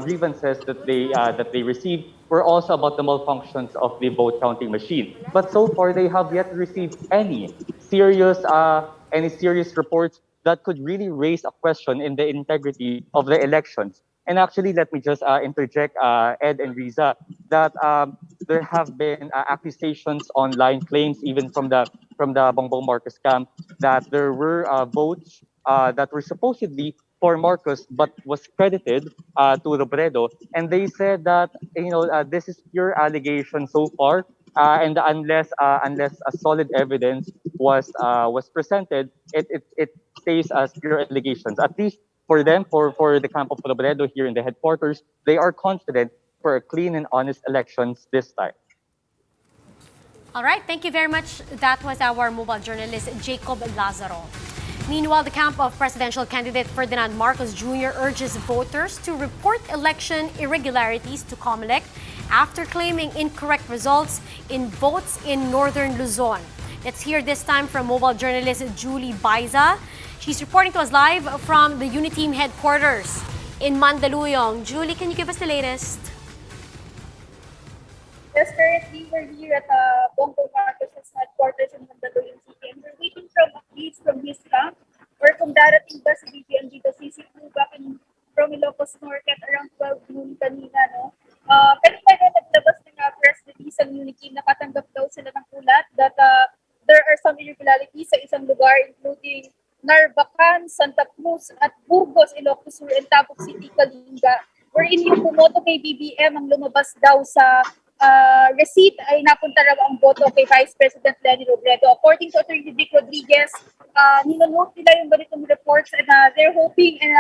grievances that they received were also about the malfunctions of the vote counting machine. But so far, they have yet received any serious reports that could really raise a question in the integrity of the elections. And actually, let me just interject, Ed and Rizza, that there have been accusations online, claims even from the Bongbong Marcos camp, that there were votes that were supposedly for Marcos but was credited to Robredo, and they said that this is pure allegation so far, and unless a solid evidence was presented, it stays as pure allegations. At least for them, for the camp of Robredo here in the headquarters, they are confident for a clean and honest elections this time. All right, thank you very much. That was our mobile journalist, Jacob Lazaro. Meanwhile, the camp of presidential candidate Ferdinand Marcos Jr. urges voters to report election irregularities to Comelec after claiming incorrect results in votes in Northern Luzon. Let's hear this time from mobile journalist Julie Baiza. She's reporting to us live from the Uniteam headquarters in Mandaluyong. Julie, can you give us the latest? Yes, currently we're here at Bongbong Marcos' headquarters in Mandaluyong City, and we're waiting from updates from his camp or kung darating ba si BBM dito, sisipo back in from Ilocos Norte at around 12 noon kanina, no? Pero tayo naglabas ng press release ang Unity, nakatanggap daw sila ng ulat that there are some irregularities sa isang lugar including Narvacan, Santa Cruz at Burgos, Ilocos Sur and Taboc City, Kalinga. Wherein yung bumoto kay BBM ang lumabas daw sa receipt ay napunta raw ang boto kay Vice President Leni Robredo. According to Attorney Dick Rodriguez, ninonote nila yung ganitong reports and they're hoping and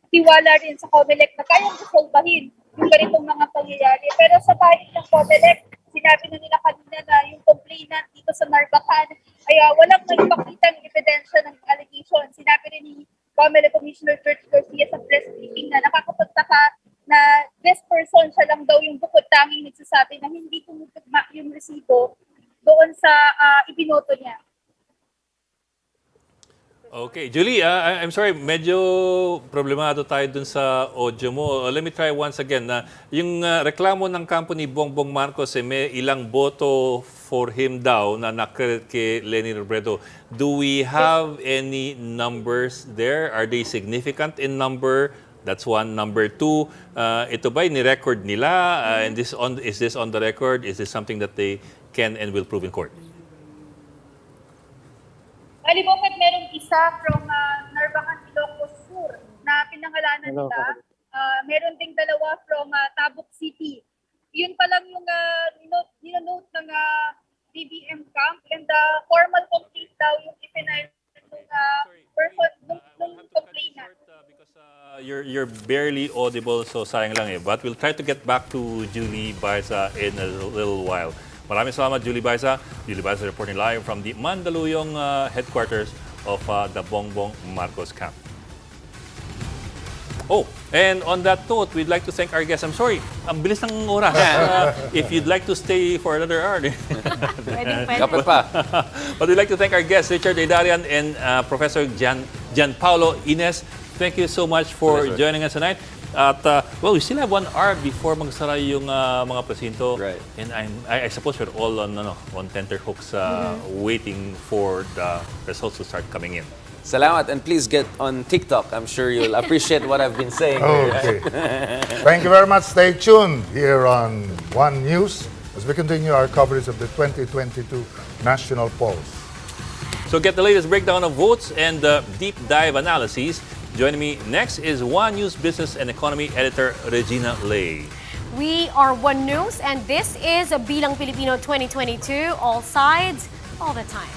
tiwala rin sa Comelec na kayang resolbahin yung ganitong mga pangyayari. Pero sa panig ng Comelec, sinabi na nila kanina na yung complainant dito sa Narvacan ay walang nagpakitang ebidensya ng allegation. Sinabi rin ni Comelec Commissioner George Garcia sa press briefing na nakakapagtaka na this person siya lang daw yung bukod tanging nagsasabi na hindi tumutugma yung resibo doon sa ibinoto niya. Okay, Julie, I'm sorry, medyo problemado tayo dun sa audio mo. Let me try once again. Yung reklamo ng kampo ni Bongbong Marcos, may ilang boto for him daw na nakredit kay Leni Robredo. Do we have any numbers there? Are they significant in number? That's one. Number two, ito ba ni-record nila? And is this on the record? Is this something that they can and will prove in court? Halimbawa, merong isa from Narvacan, Ilocos Sur na pinangalanan nila. Meron ding dalawa from Taboc City. Yun pa lang yung ninonote ng BBM camp and formal complaint daw yung ipinail ng person, nung complainant. Because you're barely audible, so sayang lang eh. But we'll try to get back to Julie Baiza in a little while. Maraming salamat, Julie Baiza. Julie Baiza reporting live from the Mandaluyong headquarters of the Bongbong Marcos camp. Oh, and on that note, we'd like to thank our guests. I'm sorry, ang bilis ng oras. If you'd like to stay for another hour. Pwede. Kapit pa. But we'd like to thank our guests, Richard Aydarian and Professor Gianpaolo Ines. Thank you so much for joining us tonight. At, well, we still have 1 hour before magsara yung mga presinto. Right. And I suppose we're all on tenterhooks waiting for the results to start coming in. Salamat, and please get on TikTok. I'm sure you'll appreciate what I've been saying. Okay. Thank you very much. Stay tuned here on One News as we continue our coverage of the 2022 national polls. So get the latest breakdown of votes and deep dive analyses. Joining me next is One News Business and Economy Editor Regina Lay. We are One News and this is Bilang Pilipino 2022, all sides, all the time.